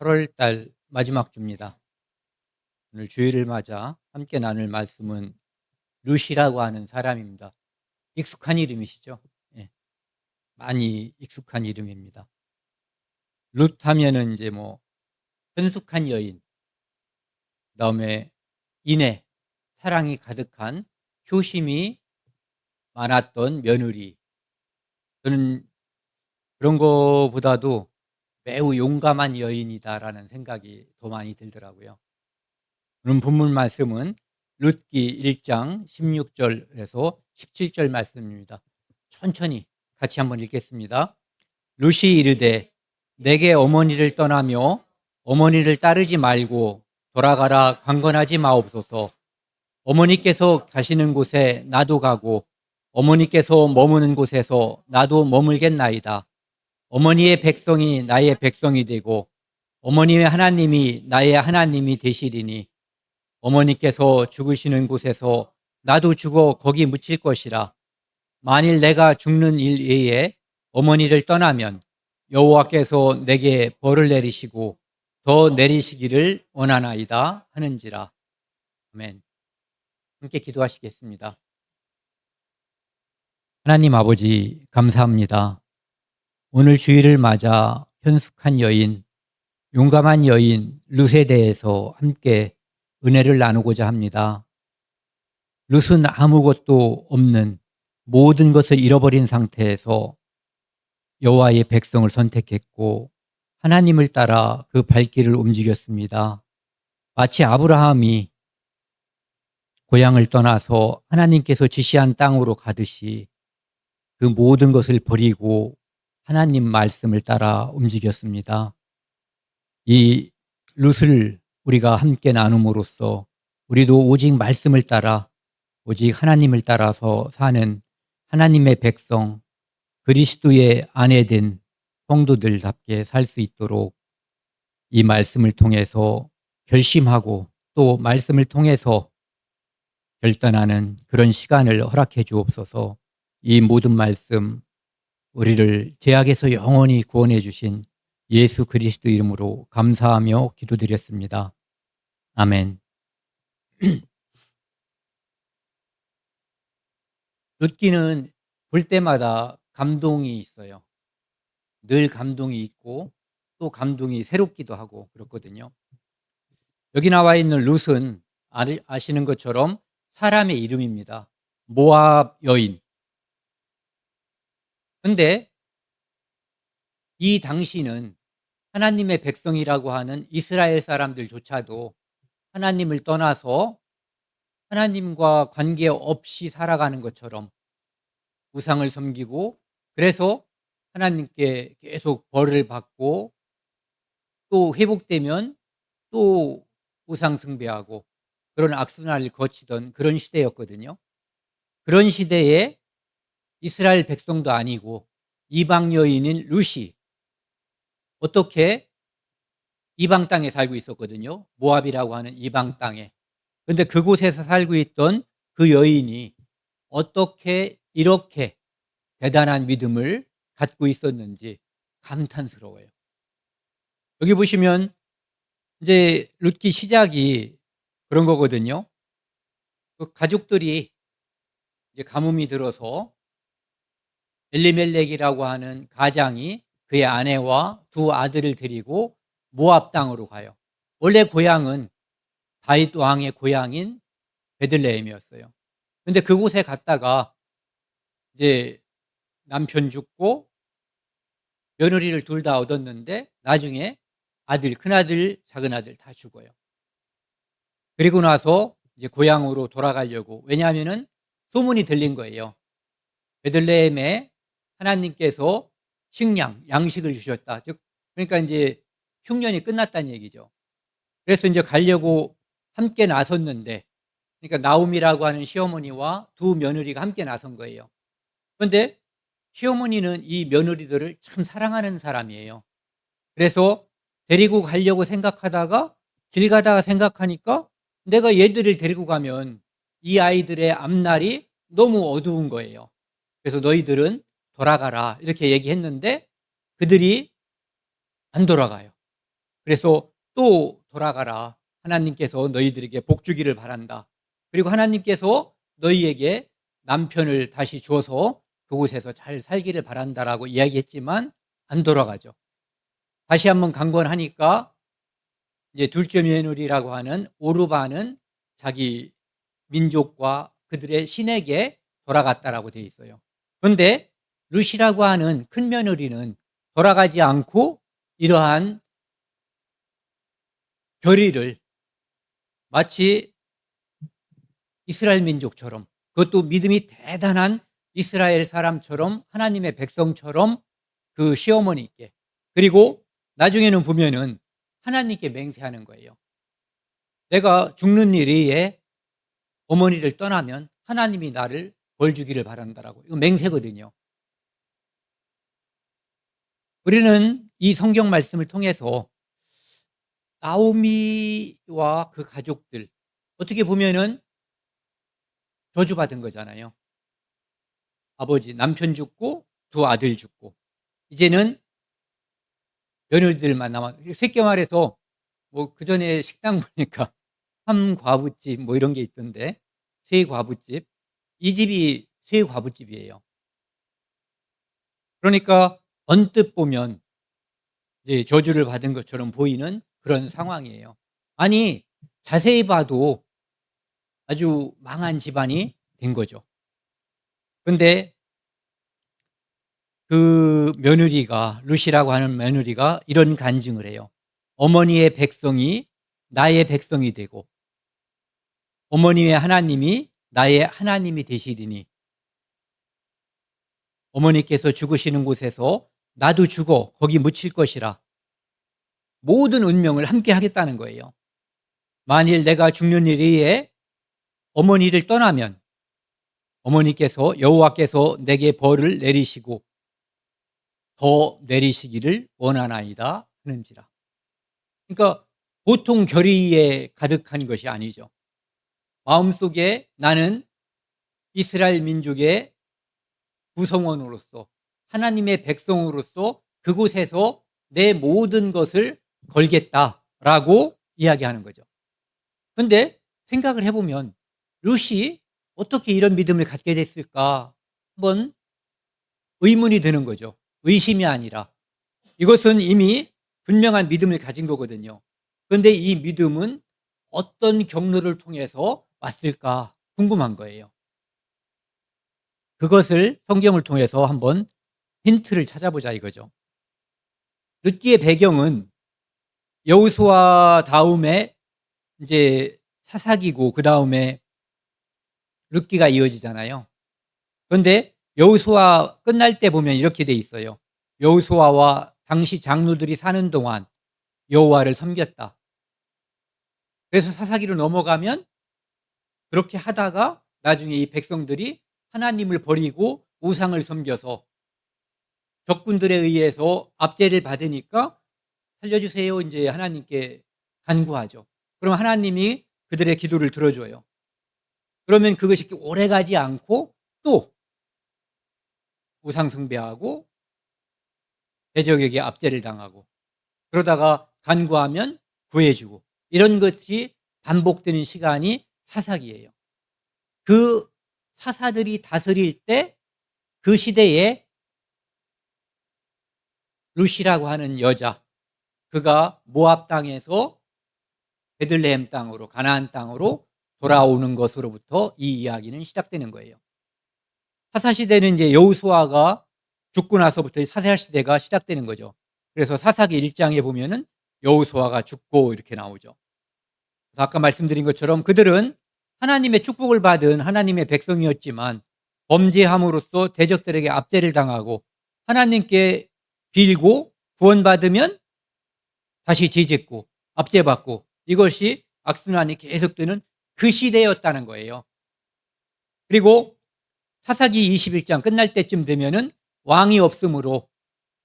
8월 달 마지막 주입니다. 오늘 주일을 맞아 함께 나눌 말씀은 룻이라고 하는 사람입니다. 익숙한 이름이시죠? 예, 많이 익숙한 이름입니다. 룻 하면은 이제 뭐 현숙한 여인, 그다음에 인애, 사랑이 가득한 효심이 많았던 며느리. 저는 그런 거보다도 매우 용감한 여인이다라는 생각이 더 많이 들더라고요. 오늘 본문 말씀은 룻기 1장 16절에서 17절 말씀입니다. 천천히 같이 한번 읽겠습니다. 룻이 이르되 내게 어머니를 떠나며 어머니를 따르지 말고 돌아가라 강건하지 마옵소서. 어머니께서 가시는 곳에 나도 가고 어머니께서 머무는 곳에서 나도 머물겠나이다. 어머니의 백성이 나의 백성이 되고 어머니의 하나님이 나의 하나님이 되시리니 어머니께서 죽으시는 곳에서 나도 죽어 거기 묻힐 것이라. 만일 내가 죽는 일 외에 어머니를 떠나면 여호와께서 내게 벌을 내리시고 더 내리시기를 원하나이다 하는지라. 아멘. 함께 기도하시겠습니다. 하나님 아버지 감사합니다. 오늘 주일을 맞아 현숙한 여인, 용감한 여인 룻에 대해서 함께 은혜를 나누고자 합니다. 룻은 아무것도 없는 모든 것을 잃어버린 상태에서 여호와의 백성을 선택했고 하나님을 따라 그 발길을 움직였습니다. 마치 아브라함이 고향을 떠나서 하나님께서 지시한 땅으로 가듯이 그 모든 것을 버리고 하나님 말씀을 따라 움직였습니다. 이 룻을 우리가 함께 나눔으로써 우리도 오직 말씀을 따라 오직 하나님을 따라서 사는 하나님의 백성, 그리스도의 아내된 성도들답게 살 수 있도록 이 말씀을 통해서 결심하고 또 말씀을 통해서 결단하는 그런 시간을 허락해 주옵소서. 이 모든 말씀 우리를 죄악에서 영원히 구원해 주신 예수 그리스도 이름으로 감사하며 기도드렸습니다. 아멘. 룻기는 볼 때마다 감동이 있어요. 늘 감동이 있고 또 감동이 새롭기도 하고 그렇거든요. 여기 나와 있는 룻은 아시는 것처럼 사람의 이름입니다. 모압 여인. 근데 이 당시는 하나님의 백성이라고 하는 이스라엘 사람들조차도 하나님을 떠나서 하나님과 관계없이 살아가는 것처럼 우상을 섬기고 그래서 하나님께 계속 벌을 받고 또 회복되면 또 우상 숭배하고 그런 악순환을 거치던 그런 시대였거든요. 그런 시대에 이스라엘 백성도 아니고 이방 여인인 룻이 어떻게 이방 땅에 살고 있었거든요. 모압이라고 하는 이방 땅에. 그런데 그곳에서 살고 있던 그 여인이 어떻게 이렇게 대단한 믿음을 갖고 있었는지 감탄스러워요. 여기 보시면 이제 룻기 시작이 그런 거거든요. 그 가족들이 이제 가뭄이 들어서 엘리멜렉이라고 하는 가장이 그의 아내와 두 아들을 데리고 모압 땅으로 가요. 원래 고향은 다윗 왕의 고향인 베들레헴이었어요. 근데 그곳에 갔다가 이제 남편 죽고 며느리를 둘 다 얻었는데 나중에 아들, 큰아들, 작은아들 다 죽어요. 그리고 나서 이제 고향으로 돌아가려고. 왜냐하면은 소문이 들린 거예요. 베들레헴에 하나님께서 식량, 양식을 주셨다. 즉, 그러니까 이제 흉년이 끝났다는 얘기죠. 그래서 이제 가려고 함께 나섰는데, 그러니까 나옴이라고 하는 시어머니와 두 며느리가 함께 나선 거예요. 그런데 시어머니는 이 며느리들을 참 사랑하는 사람이에요. 그래서 데리고 가려고 생각하다가 길 가다가 생각하니까 내가 얘들을 데리고 가면 이 아이들의 앞날이 너무 어두운 거예요. 그래서 너희들은 돌아가라 이렇게 얘기했는데 그들이 안 돌아가요. 그래서 또 돌아가라. 하나님께서 너희들에게 복 주기를 바란다. 그리고 하나님께서 너희에게 남편을 다시 줘서 그곳에서 잘 살기를 바란다라고 이야기했지만 안 돌아가죠. 다시 한번 강권하니까 이제 둘째 며느리라고 하는 오르바는 자기 민족과 그들의 신에게 돌아갔다라고 되어 있어요. 그런데 룻이라고 하는 큰 며느리는 돌아가지 않고 이러한 결의를 마치 이스라엘 민족처럼, 그것도 믿음이 대단한 이스라엘 사람처럼, 하나님의 백성처럼 그 시어머니께, 그리고 나중에는 보면은 하나님께 맹세하는 거예요. 내가 죽는 일에 어머니를 떠나면 하나님이 나를 벌 주기를 바란다라고. 이거 맹세거든요. 우리는 이 성경 말씀을 통해서 나오미와 그 가족들, 어떻게 보면은 저주받은 거잖아요. 아버지, 남편 죽고 두 아들 죽고 이제는 며느리들만 남아. 쉽게 말해서 뭐 그전에 식당 보니까 삼과부집 뭐 이런 게 있던데, 세과부집. 이 집이 세과부집이에요. 그러니까 언뜻 보면 이제 저주를 받은 것처럼 보이는 그런 상황이에요. 아니, 자세히 봐도 아주 망한 집안이 된 거죠. 그런데 그 며느리가, 룻이라고 하는 며느리가 이런 간증을 해요. 어머니의 백성이 나의 백성이 되고 어머니의 하나님이 나의 하나님이 되시리니 어머니께서 죽으시는 곳에서 나도 죽어 거기 묻힐 것이라. 모든 운명을 함께 하겠다는 거예요. 만일 내가 죽는 일에 어머니를 떠나면 어머니께서, 여호와께서 내게 벌을 내리시고 더 내리시기를 원하나이다 하는지라. 그러니까 보통 결의에 가득한 것이 아니죠. 마음속에 나는 이스라엘 민족의 구성원으로서, 하나님의 백성으로서 그곳에서 내 모든 것을 걸겠다라고 이야기하는 거죠. 그런데 생각을 해보면 룻이 어떻게 이런 믿음을 갖게 됐을까 한번 의문이 드는 거죠. 의심이 아니라 이것은 이미 분명한 믿음을 가진 거거든요. 그런데 이 믿음은 어떤 경로를 통해서 왔을까 궁금한 거예요. 그것을 성경을 통해서 한번 힌트를 찾아보자 이거죠. 룻기의 배경은 여호수아 다음에 이제 사사기고 그 다음에 룻기가 이어지잖아요. 그런데 여호수아 끝날 때 보면 이렇게 돼 있어요. 여호수아와 당시 장로들이 사는 동안 여호와를 섬겼다. 그래서 사사기로 넘어가면 그렇게 하다가 나중에 이 백성들이 하나님을 버리고 우상을 섬겨서 적군들에 의해서 압제를 받으니까 살려주세요 이제 하나님께 간구하죠. 그럼 하나님이 그들의 기도를 들어줘요. 그러면 그것이 오래 가지 않고 또 우상 숭배하고 대적에게 압제를 당하고 그러다가 간구하면 구해주고 이런 것이 반복되는 시간이 사사기예요. 그 사사들이 다스릴 때 그 시대에 룻이라고 하는 여자, 그가 모압 땅에서 베들레헴 땅으로, 가나안 땅으로 돌아오는 것으로부터 이 이야기는 시작되는 거예요. 사사시대는 이제 여호수아가 죽고 나서부터 사사시대가 시작되는 거죠. 그래서 사사기 1장에 보면은 여호수아가 죽고 이렇게 나오죠. 그래서 아까 말씀드린 것처럼 그들은 하나님의 축복을 받은 하나님의 백성이었지만 범죄함으로써 대적들에게 압제를 당하고 하나님께 빌고 구원받으면 다시 죄짓고 압제받고 이것이 악순환이 계속되는 그 시대였다는 거예요. 그리고 사사기 21장 끝날 때쯤 되면은 왕이 없으므로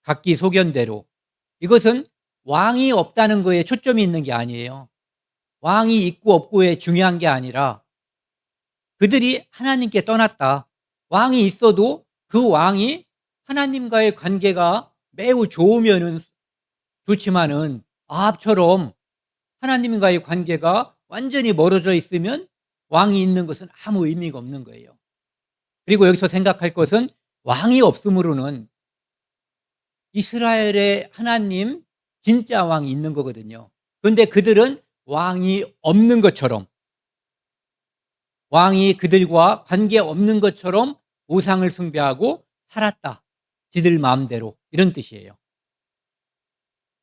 각기 소견대로, 이것은 왕이 없다는 거에 초점이 있는 게 아니에요. 왕이 있고 없고에 중요한 게 아니라 그들이 하나님께 떠났다. 왕이 있어도 그 왕이 하나님과의 관계가 매우 좋으면은 좋지만은 아합처럼 하나님과의 관계가 완전히 멀어져 있으면 왕이 있는 것은 아무 의미가 없는 거예요. 그리고 여기서 생각할 것은 왕이 없으므로는 이스라엘의 하나님 진짜 왕이 있는 거거든요. 그런데 그들은 왕이 없는 것처럼, 왕이 그들과 관계 없는 것처럼 우상을 숭배하고 살았다. 지들 마음대로, 이런 뜻이에요.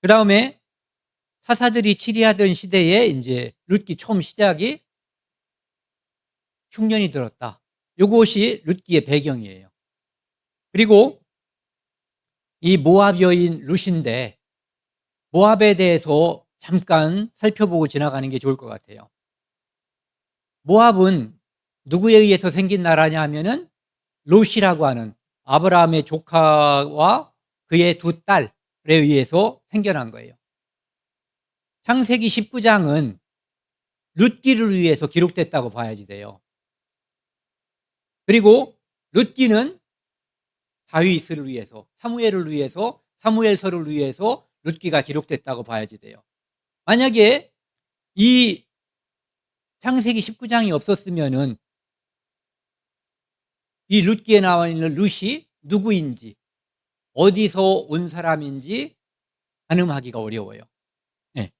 그 다음에 사사들이 치리하던 시대에 이제 룻기 처음 시작이 흉년이 들었다. 이것이 룻기의 배경이에요. 그리고 이 모압 여인 룻인데 모압에 대해서 잠깐 살펴보고 지나가는 게 좋을 것 같아요. 모압은 누구에 의해서 생긴 나라냐 하면은 롯이라고 하는 아브라함의 조카와 그의 두 딸에 의해서 생겨난 거예요. 창세기 19장은 룻기를 위해서 기록됐다고 봐야지 돼요. 그리고 룻기는 다윗을 위해서, 사무엘을 위해서, 사무엘서를 위해서 룻기가 기록됐다고 봐야지 돼요. 만약에 이 창세기 19장이 없었으면은 이 룻기에 나와 있는 룻이 누구인지, 어디서 온 사람인지 가늠하기가 어려워요. 네.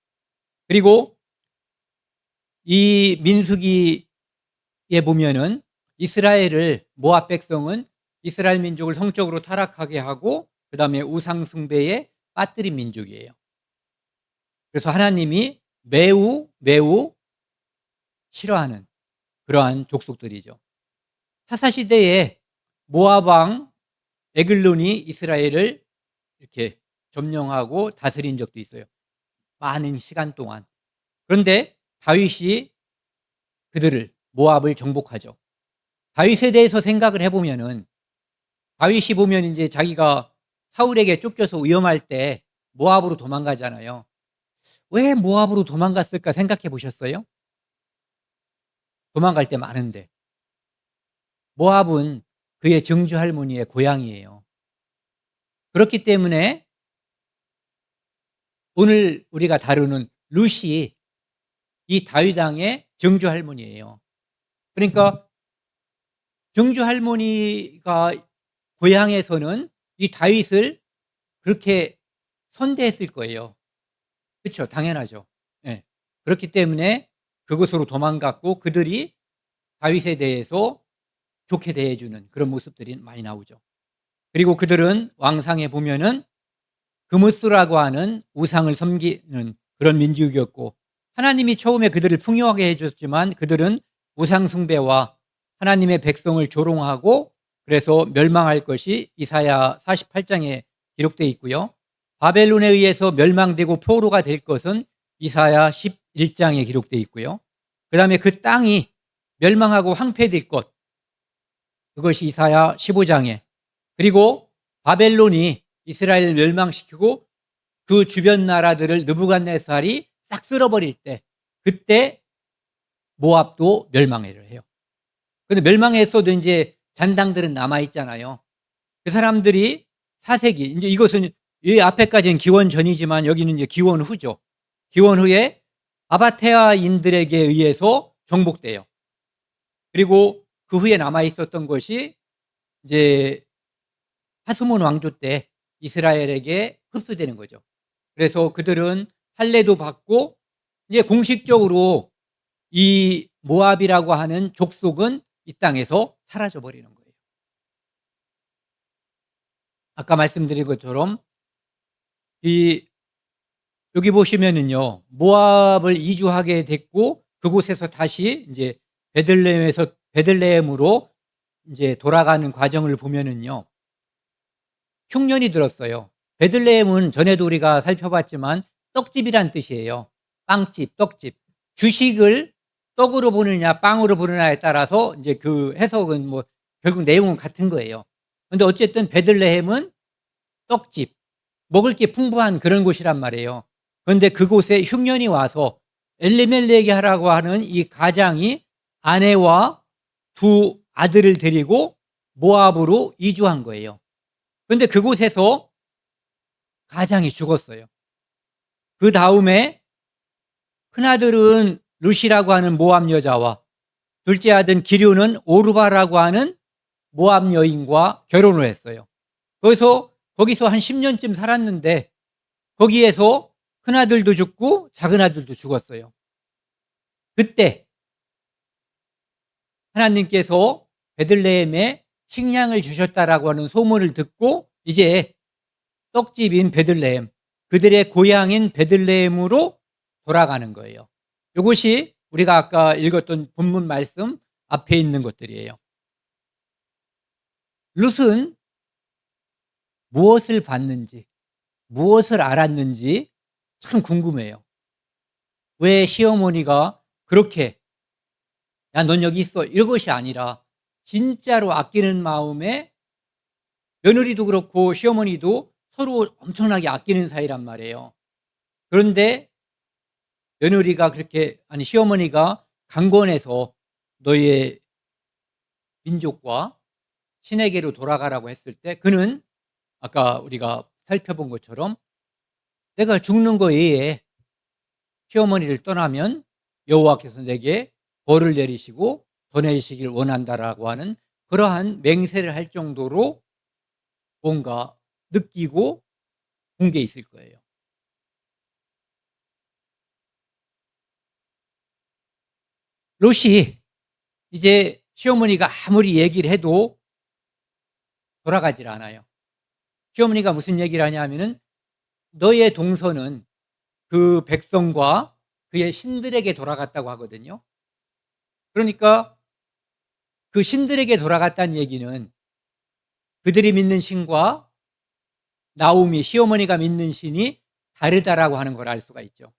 그리고 이 민수기에 보면은 이스라엘을, 모압 백성은 이스라엘 민족을 성적으로 타락하게 하고 그 다음에 우상 숭배에 빠뜨린 민족이에요. 그래서 하나님이 매우 싫어하는 그러한 족속들이죠. 사사시대에 모압 왕 에글론이 이스라엘을 이렇게 점령하고 다스린 적도 있어요. 많은 시간 동안. 그런데 다윗이 그들을, 모압을 정복하죠. 다윗에 대해서 생각을 해보면은, 다윗이 보면 이제 자기가 사울에게 쫓겨서 위험할 때 모압으로 도망가잖아요. 왜 모압으로 도망갔을까 생각해 보셨어요? 도망갈 때 많은데. 모압은 그의 증주 할머니의 고향이에요. 그렇기 때문에 오늘 우리가 다루는 룻이 이 다윗 왕의 증주 할머니예요. 그러니까 증주 할머니가 고향에서는 이 다윗을 그렇게 선대했을 거예요. 그렇죠? 당연하죠. 네. 그렇기 때문에 그곳으로 도망갔고 그들이 다윗에 대해서 좋게 대해주는 그런 모습들이 많이 나오죠. 그리고 그들은 왕상에 보면은 그무스라고 하는 우상을 섬기는 그런 민족이었고, 하나님이 처음에 그들을 풍요하게 해줬지만 그들은 우상 숭배와 하나님의 백성을 조롱하고 그래서 멸망할 것이 이사야 48장에 기록되어 있고요. 바벨론에 의해서 멸망되고 포로가 될 것은 이사야 11장에 기록되어 있고요. 그 다음에 그 땅이 멸망하고 황폐될 것, 그것이 이사야 15장에, 그리고 바벨론이 이스라엘을 멸망시키고 그 주변 나라들을 느부갓네살이 싹 쓸어버릴 때, 그때 모압도 멸망을 해요. 근데 멸망했어도 이제 잔당들은 남아있잖아요. 그 사람들이 4세기, 이제 이것은 이 앞에까지는 기원 전이지만 여기는 이제 기원 후죠. 기원 후에 아바테아인들에게 의해서 정복돼요. 그리고 그 후에 남아있었던 것이 이제 하스몬 왕조 때 이스라엘에게 흡수되는 거죠. 그래서 그들은 할례도 받고 이제 공식적으로 이 모압이라고 하는 족속은 이 땅에서 사라져 버리는 거예요. 아까 말씀드린 것처럼 여기 보시면은요, 모압을 이주하게 됐고 그곳에서 다시 이제 베들레헴으로 이제 돌아가는 과정을 보면은요, 흉년이 들었어요. 베들레헴은 전에도 우리가 살펴봤지만 떡집이란 뜻이에요. 빵집, 떡집. 주식을 떡으로 보느냐 빵으로 보느냐에 따라서 이제 그 해석은 뭐 결국 내용은 같은 거예요. 그런데 어쨌든 베들레헴은 떡집, 먹을 게 풍부한 그런 곳이란 말이에요. 그런데 그곳에 흉년이 와서 엘리멜렉이 하라고 하는 이 가장이 아내와 두 아들을 데리고 모압으로 이주한 거예요. 그런데 그곳에서 가장이 죽었어요. 그 다음에 큰아들은 루시라고 하는 모압 여자와 둘째 아들 기류는 오르바라고 하는 모압 여인과 결혼을 했어요. 거기서 한 10년쯤 살았는데 거기에서 큰아들도 죽고 작은아들도 죽었어요. 그때 하나님께서 베들레헴에 식량을 주셨다라고 하는 소문을 듣고 이제 떡집인 베들레헴, 그들의 고향인 베들레헴으로 돌아가는 거예요. 이것이 우리가 아까 읽었던 본문 말씀 앞에 있는 것들이에요. 룻은 무엇을 봤는지, 무엇을 알았는지 참 궁금해요. 왜 시어머니가 그렇게 야, 넌 여기 있어 이것이 아니라 진짜로 아끼는 마음에 며느리도 그렇고 시어머니도 서로 엄청나게 아끼는 사이란 말이에요. 그런데 시어머니가 강권해서 너희의 민족과 신에게로 돌아가라고 했을 때 그는 아까 우리가 살펴본 것처럼 내가 죽는 거 외에 시어머니를 떠나면 여호와께서 내게 벌을 내리시고 더 내리시길 원한다라고 하는 그러한 맹세를 할 정도로 뭔가 느끼고 본 게 있을 거예요. 롯이 이제 시어머니가 아무리 얘기를 해도 돌아가질 않아요. 시어머니가 무슨 얘기를 하냐면은 너의 동서는 그 백성과 그의 신들에게 돌아갔다고 하거든요. 그러니까 그 신들에게 돌아갔다는 얘기는 그들이 믿는 신과 나오미 시어머니가 믿는 신이 다르다라고 하는 걸 알 수가 있죠.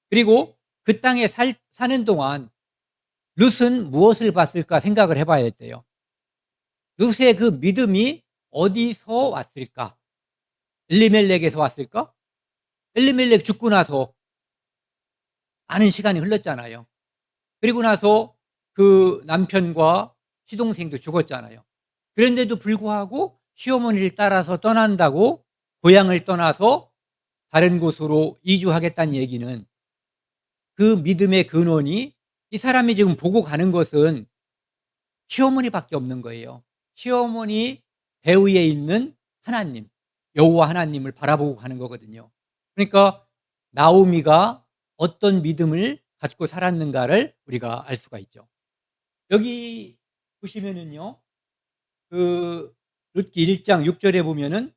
그리고 그 땅에 사는 동안 룻은 무엇을 봤을까 생각을 해봐야 돼요. 룻의 그 믿음이 어디서 왔을까? 엘리멜렉에서 왔을까? 엘리멜렉 죽고 나서 많은 시간이 흘렀잖아요. 그리고 나서 그 남편과 시동생도 죽었잖아요. 그런데도 불구하고 시어머니를 따라서 떠난다고 고향을 떠나서 다른 곳으로 이주하겠다는 얘기는 그 믿음의 근원이 이 사람이 지금 보고 가는 것은 시어머니밖에 없는 거예요. 시어머니 배후에 있는 하나님, 여호와 하나님을 바라보고 가는 거거든요. 그러니까 나오미가 어떤 믿음을 갖고 살았는가를 우리가 알 수가 있죠. 여기 보시면은요, 그 룻기 1장 6절에 보면은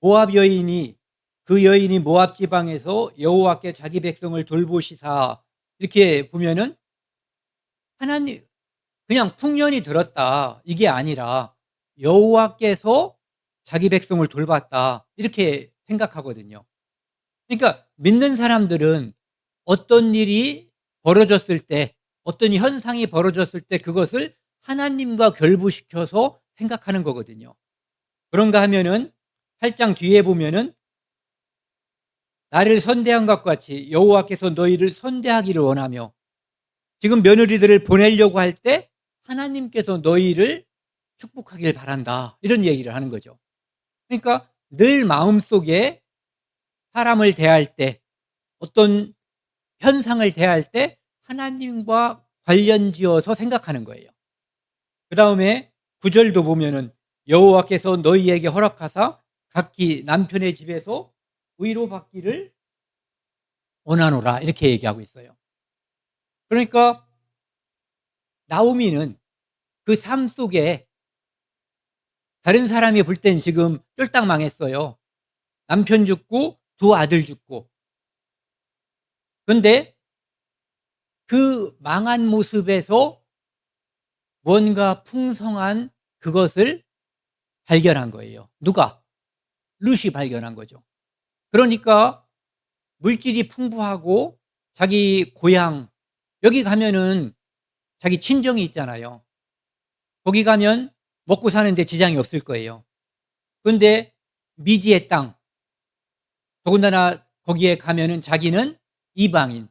모압 여인이 그 여인이 모압 지방에서 여호와께 자기 백성을 돌보시사 이렇게 보면은 하나님 그냥 풍년이 들었다 이게 아니라 여호와께서 자기 백성을 돌봤다 이렇게 생각하거든요. 그러니까 믿는 사람들은 어떤 일이 벌어졌을 때 어떤 현상이 벌어졌을 때 그것을 하나님과 결부시켜서 생각하는 거거든요. 그런가 하면은 8장 뒤에 보면은 나를 선대한 것 같이 여호와께서 너희를 선대하기를 원하며 지금 며느리들을 보내려고 할 때 하나님께서 너희를 축복하길 바란다 이런 얘기를 하는 거죠. 그러니까 늘 마음속에 사람을 대할 때 어떤 현상을 대할 때 하나님과 관련지어서 생각하는 거예요. 그 다음에 9절도 보면은 여호와께서 너희에게 허락하사 각기 남편의 집에서 위로받기를 원하노라 이렇게 얘기하고 있어요. 그러니까 나오미는 그 삶 속에 다른 사람이 볼 땐 지금 쫄딱 망했어요. 남편 죽고 두 아들 죽고. 그런데 그 망한 모습에서 뭔가 풍성한 그것을 발견한 거예요. 누가? 룻이 발견한 거죠. 그러니까 물질이 풍부하고 자기 고향, 여기 가면은 자기 친정이 있잖아요. 거기 가면 먹고 사는데 지장이 없을 거예요. 그런데 미지의 땅, 더군다나 거기에 가면은 자기는 이방인,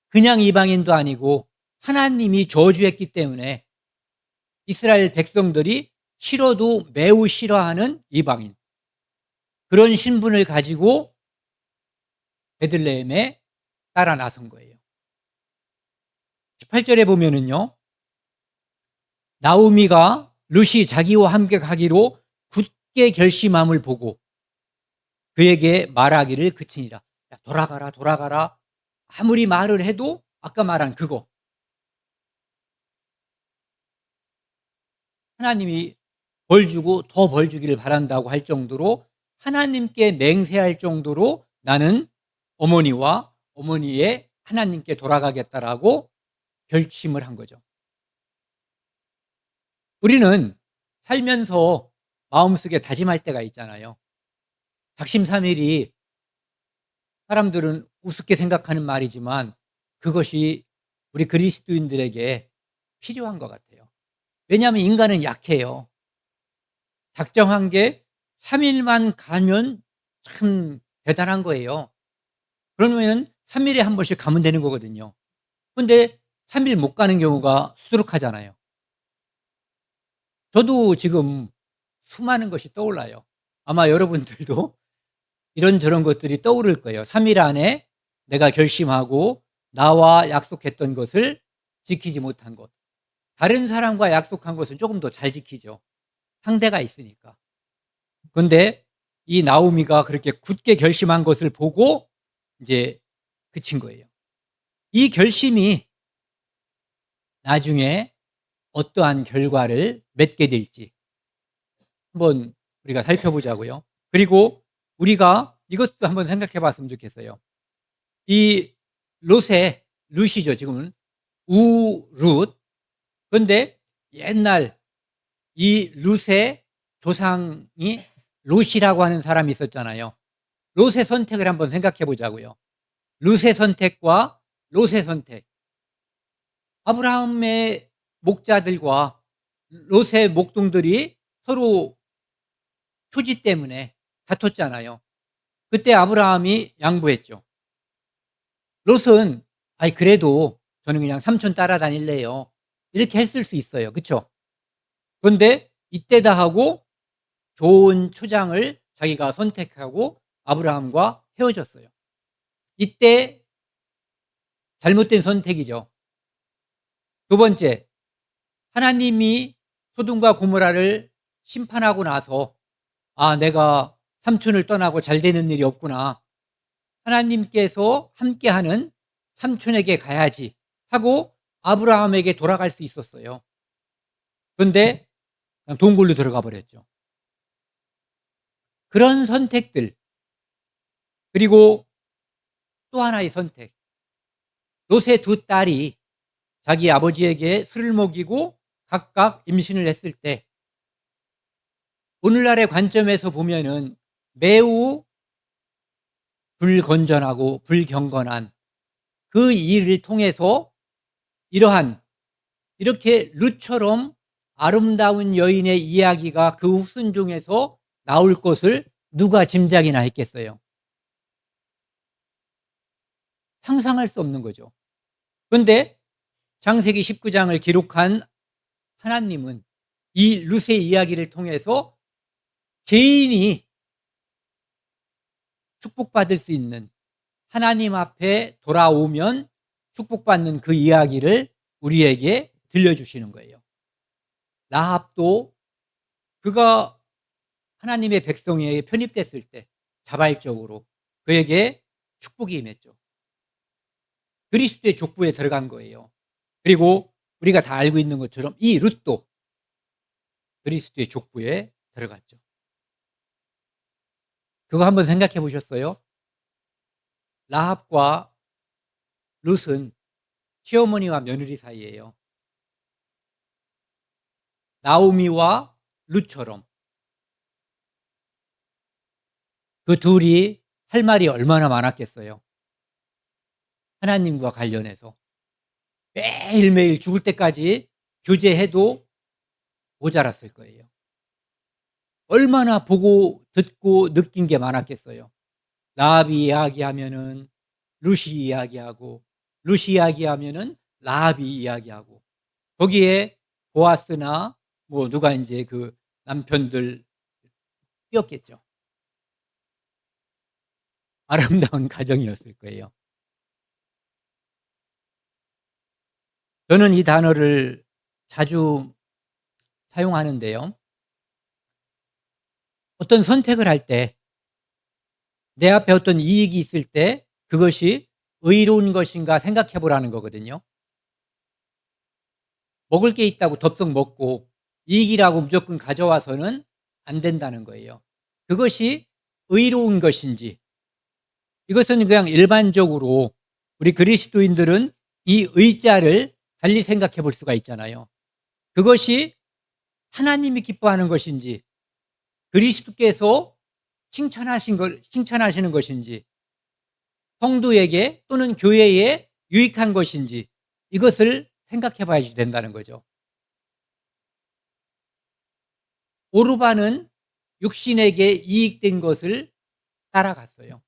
그냥 이방인도 아니고 하나님이 저주했기 때문에 이스라엘 백성들이 싫어도 매우 싫어하는 이방인, 그런 신분을 가지고 베들레헴에 따라 나선 거예요. 18절에 보면은요, 나오미가 룻이 자기와 함께 가기로 굳게 결심함을 보고 그에게 말하기를 그치니라. 야, 돌아가라, 돌아가라. 아무리 말을 해도 아까 말한 그거. 하나님이 벌 주고 더 벌 주기를 바란다고 할 정도로 하나님께 맹세할 정도로 나는 어머니와 어머니의 하나님께 돌아가겠다라고 결심을 한 거죠. 우리는 살면서 마음속에 다짐할 때가 있잖아요. 작심삼일이 사람들은 우습게 생각하는 말이지만 그것이 우리 그리스도인들에게 필요한 것 같아요. 왜냐하면 인간은 약해요. 작정한 게 3일만 가면 참 대단한 거예요. 그러면 3일에 한 번씩 가면 되는 거거든요. 근데 3일 못 가는 경우가 수두룩하잖아요. 저도 지금 수많은 것이 떠올라요. 아마 여러분들도 이런저런 것들이 떠오를 거예요. 3일 안에 내가 결심하고 나와 약속했던 것을 지키지 못한 것. 다른 사람과 약속한 것은 조금 더 잘 지키죠. 상대가 있으니까. 그런데 이 나오미가 그렇게 굳게 결심한 것을 보고 이제 그친 거예요. 이 결심이 나중에 어떠한 결과를 맺게 될지 한번 우리가 살펴보자고요. 그리고 우리가 이것도 한번 생각해 봤으면 좋겠어요. 이 룻이죠. 지금은 우룻. 그런데 옛날 이 룻의 조상이 롯이라고 하는 사람이 있었잖아요. 롯의 선택을 한번 생각해 보자고요. 룻의 선택과 롯의 선택. 아브라함의 목자들과 롯의 목동들이 서로 토지 때문에 다퉜잖아요. 그때 아브라함이 양보했죠. 롯은 아이 그래도 저는 그냥 삼촌 따라다닐래요. 이렇게 했을 수 있어요. 그렇죠? 그런데 이때다 하고 좋은 초장을 자기가 선택하고 아브라함과 헤어졌어요. 이때 잘못된 선택이죠. 두 번째, 하나님이 소돔과 고모라를 심판하고 나서 아, 내가 삼촌을 떠나고 잘 되는 일이 없구나. 하나님께서 함께하는 삼촌에게 가야지 하고 아브라함에게 돌아갈 수 있었어요. 그런데 그냥 동굴로 들어가 버렸죠. 그런 선택들, 그리고 또 하나의 선택. 롯의 두 딸이 자기 아버지에게 술을 먹이고 각각 임신을 했을 때 오늘날의 관점에서 보면은 매우 불건전하고 불경건한 그 일을 통해서 이렇게 룻처럼 아름다운 여인의 이야기가 그 후순종에서 나올 것을 누가 짐작이나 했겠어요? 상상할 수 없는 거죠. 그런데 창세기 19장을 기록한 하나님은 이 룻의 이야기를 통해서 죄인이 축복받을 수 있는, 하나님 앞에 돌아오면 축복받는 그 이야기를 우리에게 들려주시는 거예요. 라합도 그가 하나님의 백성에게 편입됐을 때 자발적으로 그에게 축복이 임했죠. 그리스도의 족보에 들어간 거예요. 그리고 우리가 다 알고 있는 것처럼 이 룻도 그리스도의 족보에 들어갔죠. 그거 한번 생각해 보셨어요? 라합과 룻은 시어머니와 며느리 사이예요. 나오미와 룻처럼 그 둘이 할 말이 얼마나 많았겠어요. 하나님과 관련해서 매일매일 죽을 때까지 교제해도 모자랐을 거예요. 얼마나 보고 듣고 느낀 게 많았겠어요. 라합이 이야기하면은 룻이 이야기하고, 룻이 이야기하면은 라합이 이야기하고, 거기에 보아스나 뭐 누가 이제 그 남편들 끼었겠죠. 아름다운 가정이었을 거예요. 저는 이 단어를 자주 사용하는데요. 어떤 선택을 할 때 내 앞에 어떤 이익이 있을 때 그것이 의로운 것인가 생각해 보라는 거거든요. 먹을 게 있다고 덥석 먹고 이익이라고 무조건 가져와서는 안 된다는 거예요. 그것이 의로운 것인지, 이것은 그냥 일반적으로 우리 그리스도인들은 이 의자를 달리 생각해 볼 수가 있잖아요. 그것이 하나님이 기뻐하는 것인지, 그리스도께서 칭찬하시는 것인지, 성도에게 또는 교회에 유익한 것인지, 이것을 생각해 봐야지 된다는 거죠. 오르반은 육신에게 이익된 것을 따라갔어요.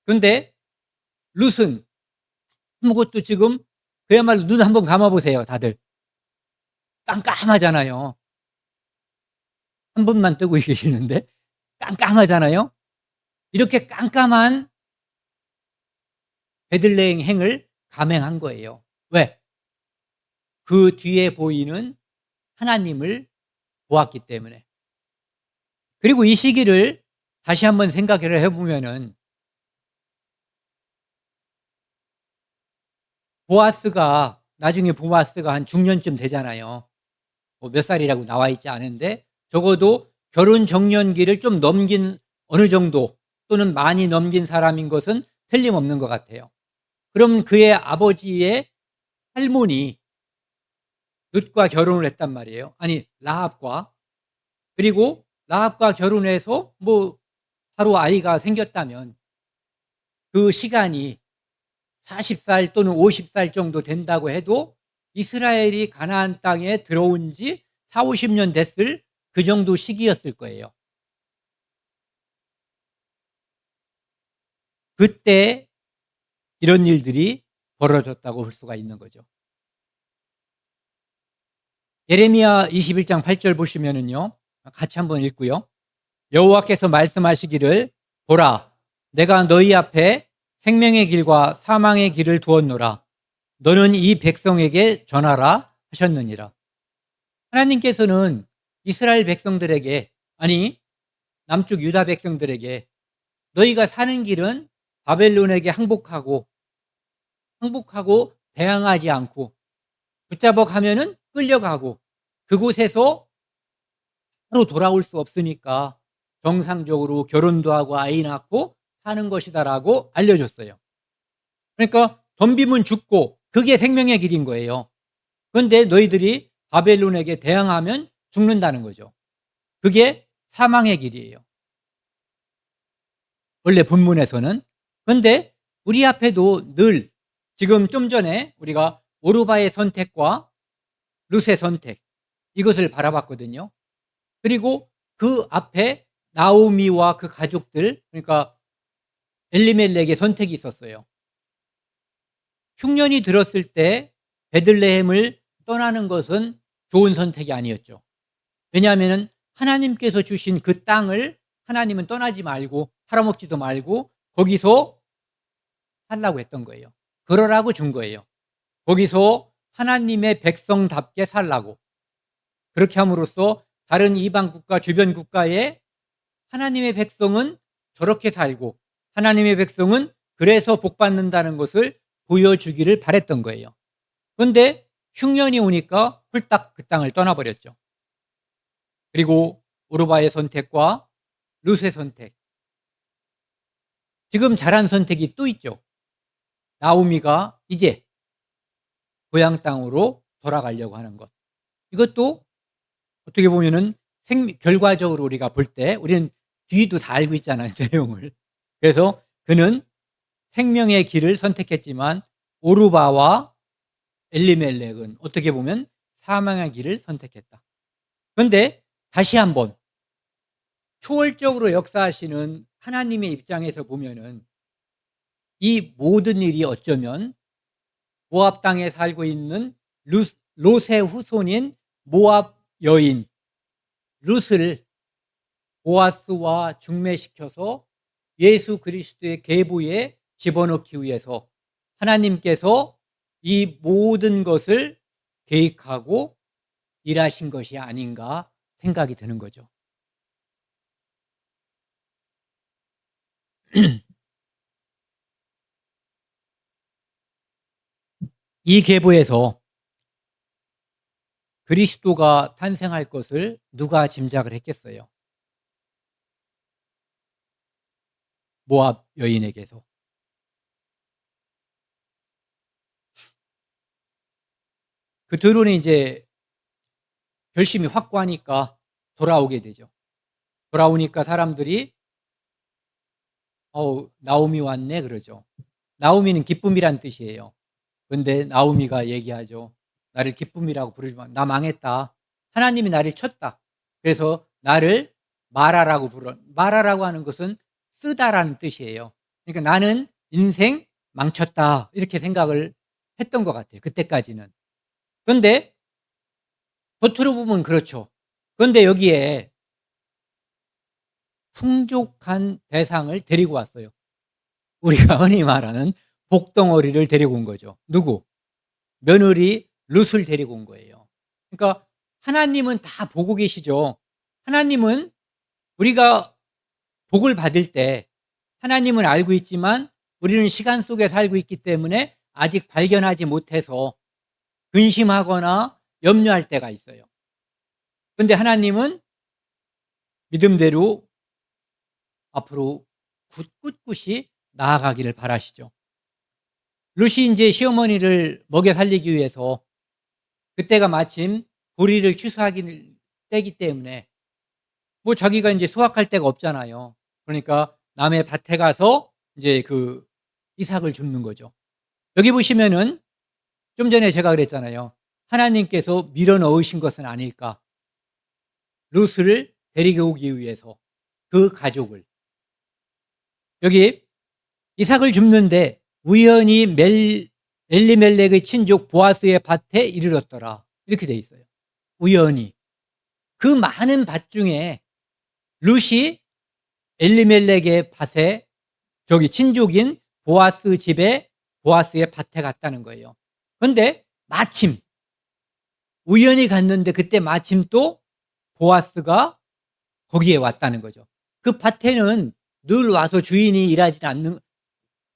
그런데 룻은 아무것도, 지금 그야말로 눈 한번 감아보세요. 다들 깜깜하잖아요. 한 분만 뜨고 계시는데 깜깜하잖아요. 이렇게 깜깜한 베들레헴 행을 감행한 거예요. 왜? 그 뒤에 보이는 하나님을 보았기 때문에. 그리고 이 시기를 다시 한번 생각을 해보면은, 나중에 보아스가 한 중년쯤 되잖아요. 뭐 몇 살이라고 나와 있지 않은데 적어도 결혼 정년기를 좀 넘긴, 어느 정도 또는 많이 넘긴 사람인 것은 틀림없는 것 같아요. 그럼 그의 아버지의 할머니 룻과 결혼을 했단 말이에요. 아니, 라합과. 그리고 라합과 결혼해서 뭐 바로 아이가 생겼다면 그 시간이 40살 또는 50살 정도 된다고 해도 이스라엘이 가나안 땅에 들어온 지 4, 50년 됐을 그 정도 시기였을 거예요. 그때 이런 일들이 벌어졌다고 볼 수가 있는 거죠. 예레미야 21장 8절 보시면은요, 같이 한번 읽고요. 여호와께서 말씀하시기를, 보라, 내가 너희 앞에 생명의 길과 사망의 길을 두었노라. 너는 이 백성에게 전하라 하셨느니라. 하나님께서는 이스라엘 백성들에게, 아니 남쪽 유다 백성들에게, 너희가 사는 길은 바벨론에게 항복하고 대항하지 않고, 붙잡아 가면은 끌려가고 그곳에서 바로 돌아올 수 없으니까 정상적으로 결혼도 하고 아이 낳고 사는 것이다라고 알려줬어요. 그러니까 덤비면 죽고 그게 생명의 길인 거예요. 그런데 너희들이 바벨론에게 대항하면 죽는다는 거죠. 그게 사망의 길이에요, 원래 본문에서는. 그런데 우리 앞에도 늘, 지금 좀 전에 우리가 오르바의 선택과 룻의 선택, 이것을 바라봤거든요. 그리고 그 앞에 나오미와 그 가족들, 그러니까 엘리멜렉의 선택이 있었어요. 흉년이 들었을 때 베들레헴을 떠나는 것은 좋은 선택이 아니었죠. 왜냐하면 하나님께서 주신 그 땅을 하나님은 떠나지 말고 팔아먹지도 말고 거기서 살라고 했던 거예요. 그러라고 준 거예요. 거기서 하나님의 백성답게 살라고. 그렇게 함으로써 다른 이방 국가, 주변 국가에 하나님의 백성은 저렇게 살고 하나님의 백성은 그래서 복받는다는 것을 보여주기를 바랬던 거예요. 그런데 흉년이 오니까 훌딱 그 땅을 떠나버렸죠. 그리고 오르바의 선택과 룻의 선택, 지금 잘한 선택이 또 있죠. 나오미가 이제 고향 땅으로 돌아가려고 하는 것. 이것도 어떻게 보면은 결과적으로 우리가 볼 때 우리는 뒤도 다 알고 있잖아요, 내용을. 그래서 그는 생명의 길을 선택했지만 오르바와 엘리멜렉은 어떻게 보면 사망의 길을 선택했다. 그런데 다시 한번 초월적으로 역사하시는 하나님의 입장에서 보면은 이 모든 일이 어쩌면 모압 땅에 살고 있는 롯의 후손인 모압 여인 룻을 보아스와 중매시켜서 예수 그리스도의 계보에 집어넣기 위해서 하나님께서 이 모든 것을 계획하고 일하신 것이 아닌가 생각이 드는 거죠. 이 계보에서 그리스도가 탄생할 것을 누가 짐작을 했겠어요? 모압 여인에게서. 그 드론이 이제 결심이 확고하니까 돌아오게 되죠. 돌아오니까 사람들이 나오미 왔네 그러죠. 나오미는 기쁨이란 뜻이에요. 그런데 나오미가 얘기하죠. 나를 기쁨이라고 부르지 마. 나 망했다. 하나님이 나를 쳤다. 그래서 나를 마라라고 불러. 마라라고 하는 것은 쓰다라는 뜻이에요. 그러니까 나는 인생 망쳤다. 이렇게 생각을 했던 것 같아요. 그때까지는. 그런데 겉으로 보면 그렇죠. 그런데 여기에 풍족한 대상을 데리고 왔어요. 우리가 흔히 말하는 복덩어리를 데리고 온 거죠. 누구? 며느리 룻을 데리고 온 거예요. 그러니까 하나님은 다 보고 계시죠. 하나님은 우리가 복을 받을 때 하나님은 알고 있지만 우리는 시간 속에 살고 있기 때문에 아직 발견하지 못해서 근심하거나 염려할 때가 있어요. 그런데 하나님은 믿음대로 앞으로 꿋꿋이 나아가기를 바라시죠. 룻이 이제 시어머니를 먹여 살리기 위해서 그때가 마침 보리를 취수하기 때기 때문에 뭐 자기가 이제 수확할 데가 없잖아요. 그러니까 남의 밭에 가서 이제 그 이삭을 줍는 거죠. 여기 보시면은 좀 전에 제가 그랬잖아요. 하나님께서 밀어 넣으신 것은 아닐까. 룻을 데리고 오기 위해서 그 가족을. 여기 이삭을 줍는데 우연히 엘리멜렉의 친족 보아스의 밭에 이르렀더라. 이렇게 돼 있어요. 우연히. 그 많은 밭 중에 룻이 엘리멜렉의 밭에 저기 친족인 보아스 집에 보아스의 밭에 갔다는 거예요. 그런데 마침 우연히 갔는데 그때 마침 또 보아스가 거기에 왔다는 거죠. 그 밭에는 늘 와서 주인이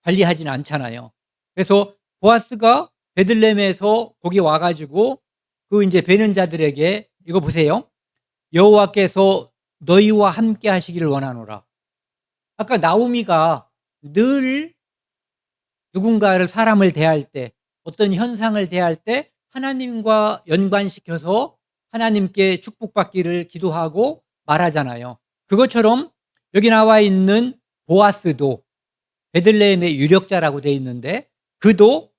관리하지는 않잖아요. 그래서 보아스가 베들레헴에서 거기 와가지고 그 이제 베는 자들에게 이거 보세요. 여호와께서 너희와 함께 하시기를 원하노라. 아까 나오미가 늘 누군가를 사람을 대할 때 어떤 현상을 대할 때 하나님과 연관시켜서 하나님께 축복받기를 기도하고 말하잖아요. 그것처럼 여기 나와 있는 보아스도 베들레헴의 유력자라고 되어 있는데 그도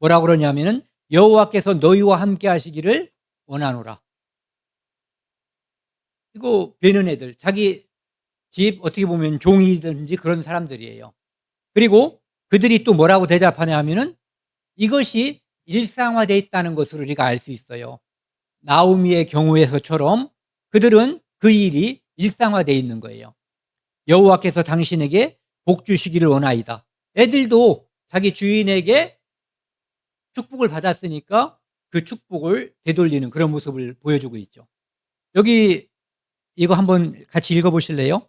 뭐라고 그러냐면은 여호와께서 너희와 함께 하시기를 원하노라. 이거 베는 애들 자기 집 어떻게 보면 종이든지 그런 사람들이에요. 그리고 그들이 또 뭐라고 대답하냐 하면은 이것이 일상화되어 있다는 것을 우리가 알 수 있어요. 나오미의 경우에서처럼 그들은 그 일이 일상화되어 있는 거예요. 여호와께서 당신에게 복 주시기를 원하이다. 애들도 자기 주인에게 축복을 받았으니까 그 축복을 되돌리는 그런 모습을 보여주고 있죠. 여기 이거 한번 같이 읽어보실래요?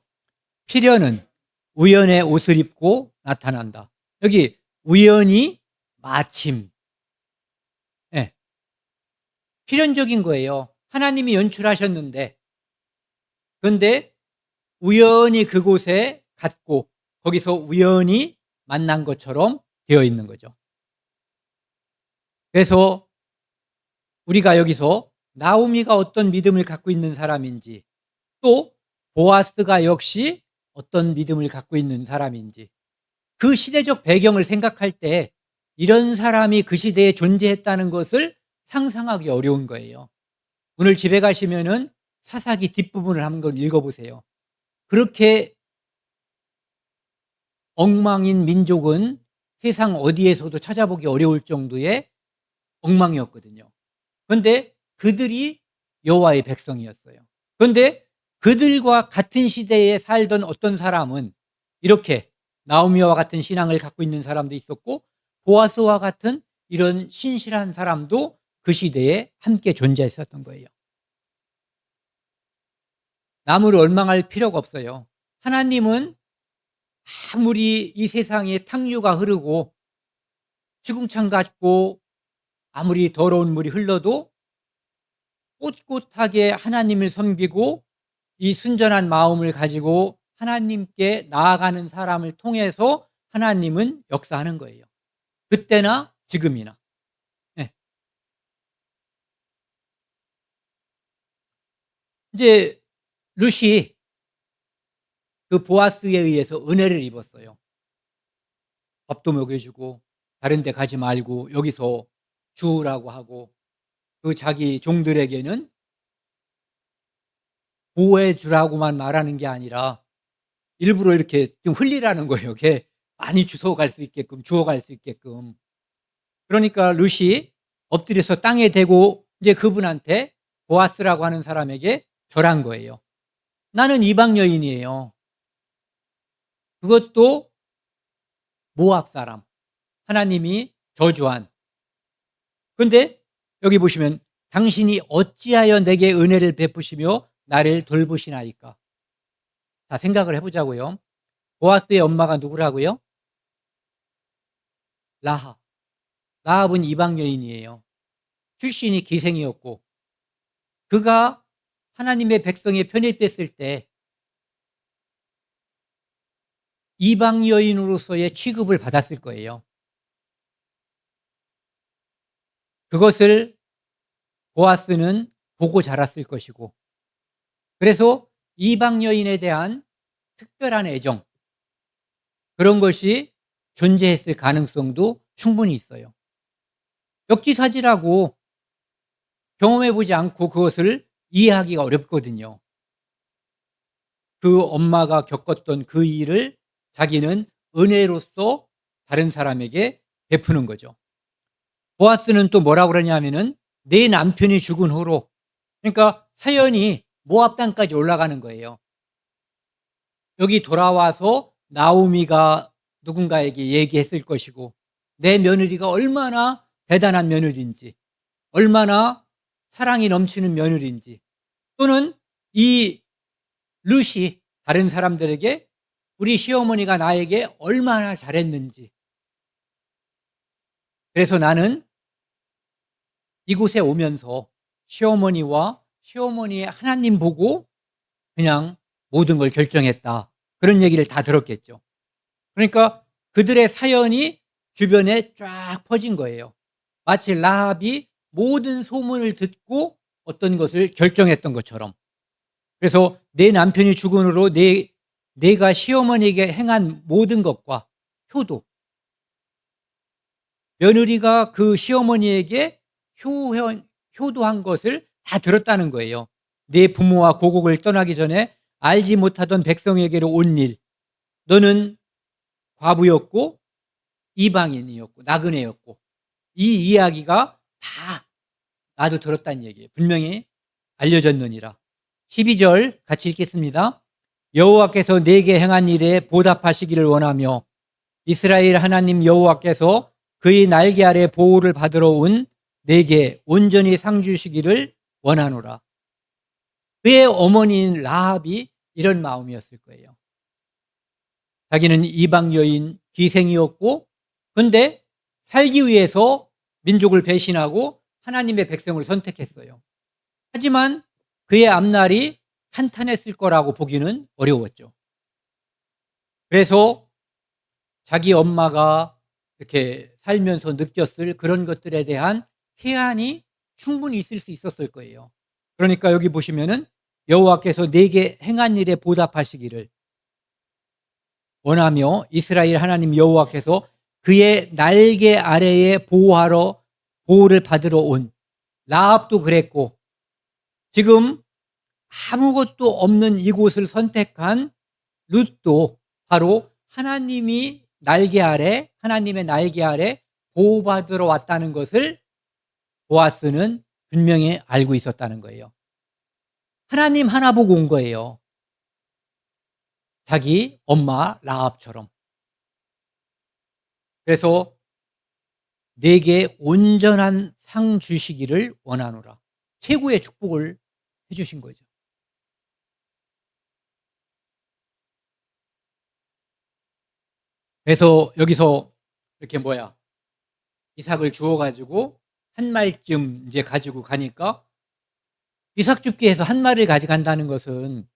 필연은 우연의 옷을 입고 나타난다. 여기 우연히 마침. 네. 필연적인 거예요. 하나님이 연출하셨는데 그런데 우연히 그곳에 갔고 거기서 우연히 만난 것처럼 되어 있는 거죠. 그래서 우리가 여기서 나오미가 어떤 믿음을 갖고 있는 사람인지 또 보아스가 역시 어떤 믿음을 갖고 있는 사람인지 그 시대적 배경을 생각할 때 이런 사람이 그 시대에 존재했다는 것을 상상하기 어려운 거예요. 오늘 집에 가시면은 사사기 뒷부분을 한번 읽어보세요. 그렇게 엉망인 민족은 세상 어디에서도 찾아보기 어려울 정도의 엉망이었거든요. 그런데 그들이 여호와의 백성이었어요. 그런데 그들과 같은 시대에 살던 어떤 사람은 이렇게 나오미와 같은 신앙을 갖고 있는 사람도 있었고 보아스와 같은 이런 신실한 사람도 그 시대에 함께 존재했었던 거예요. 남을 원망할 필요가 없어요. 하나님은 아무리 이 세상에 탕류가 흐르고 시궁창 같고 아무리 더러운 물이 흘러도 꼿꼿하게 하나님을 섬기고 이 순전한 마음을 가지고 하나님께 나아가는 사람을 통해서 하나님은 역사하는 거예요. 그때나 지금이나. 네. 이제 룻이 그 보아스에 의해서 은혜를 입었어요. 밥도 먹여주고 다른 데 가지 말고 여기서 주우라고 하고 그 자기 종들에게는 보호해 주라고만 말하는 게 아니라 일부러 이렇게 좀 흘리라는 거예요. 걔 많이 주워갈 수 있게끔, 주워갈 수 있게끔. 그러니까 룻이 엎드려서 땅에 대고 이제 그분한테 보아스라고 하는 사람에게 절한 거예요. 나는 이방 여인이에요. 그것도 모압 사람. 하나님이 저주한. 그런데 여기 보시면 당신이 어찌하여 내게 은혜를 베푸시며 나를 돌보시나이까. 자, 생각을 해보자고요. 보아스의 엄마가 누구라고요? 라합. 라합은 이방 여인이에요. 출신이 기생이었고 그가 하나님의 백성에 편입됐을 때 이방 여인으로서의 취급을 받았을 거예요. 그것을 보아스는 보고 자랐을 것이고 그래서 이방 여인에 대한 특별한 애정 그런 것이 존재했을 가능성도 충분히 있어요. 역지사지라고 경험해보지 않고 그것을 이해하기가 어렵거든요. 그 엄마가 겪었던 그 일을 자기는 은혜로서 다른 사람에게 베푸는 거죠. 보아스는 또 뭐라고 그러냐면은 내 남편이 죽은 후로 그러니까 사연이 모압 땅까지 올라가는 거예요. 여기 돌아와서 나오미가 누군가에게 얘기했을 것이고 내 며느리가 얼마나 대단한 며느리인지 얼마나 사랑이 넘치는 며느리인지 또는 이 룻이 다른 사람들에게 우리 시어머니가 나에게 얼마나 잘했는지 그래서 나는 이곳에 오면서 시어머니와 시어머니의 하나님 보고 그냥 모든 걸 결정했다. 그런 얘기를 다 들었겠죠. 그러니까 그들의 사연이 주변에 쫙 퍼진 거예요. 마치 라합이 모든 소문을 듣고 어떤 것을 결정했던 것처럼. 그래서 내 남편이 죽은 후로 내가 시어머니에게 행한 모든 것과 효도. 며느리가 그 시어머니에게 효도한 것을 다 들었다는 거예요. 내 부모와 고국을 떠나기 전에 알지 못하던 백성에게로 온 일. 너는 과부였고 이방인이었고 나그네였고 이 이야기가 다 나도 들었다는 얘기예요. 분명히 알려졌느니라. 12절 같이 읽겠습니다. 여호와께서 내게 행한 일에 보답하시기를 원하며 이스라엘 하나님 여호와께서 그의 날개 아래 보호를 받으러 온 내게 온전히 상 주시기를 원하노라. 그의 어머니인 라합이 이런 마음이었을 거예요. 자기는 이방 여인 기생이었고 그런데 살기 위해서 민족을 배신하고 하나님의 백성을 선택했어요. 하지만 그의 앞날이 탄탄했을 거라고 보기는 어려웠죠. 그래서 자기 엄마가 이렇게 살면서 느꼈을 그런 것들에 대한 해안이 충분히 있을 수 있었을 거예요. 그러니까 여기 보시면은 여호와께서 내게 행한 일에 보답하시기를 원하며 이스라엘 하나님 여호와께서 그의 날개 아래에 보호를 받으러 온 라합도 그랬고 지금 아무것도 없는 이곳을 선택한 룻도 바로 하나님의 날개 아래 보호받으러 왔다는 것을 보아스는 분명히 알고 있었다는 거예요. 하나님 하나 보고 온 거예요. 자기 엄마 라합처럼. 그래서 내게 온전한 상 주시기를 원하노라. 최고의 축복을 해 주신 거죠. 그래서 여기서 이렇게 이삭을 주어 가지고 한 말쯤 이제 가지고 가니까, 이삭 줍기 해서 한 말을 가져간다는 것은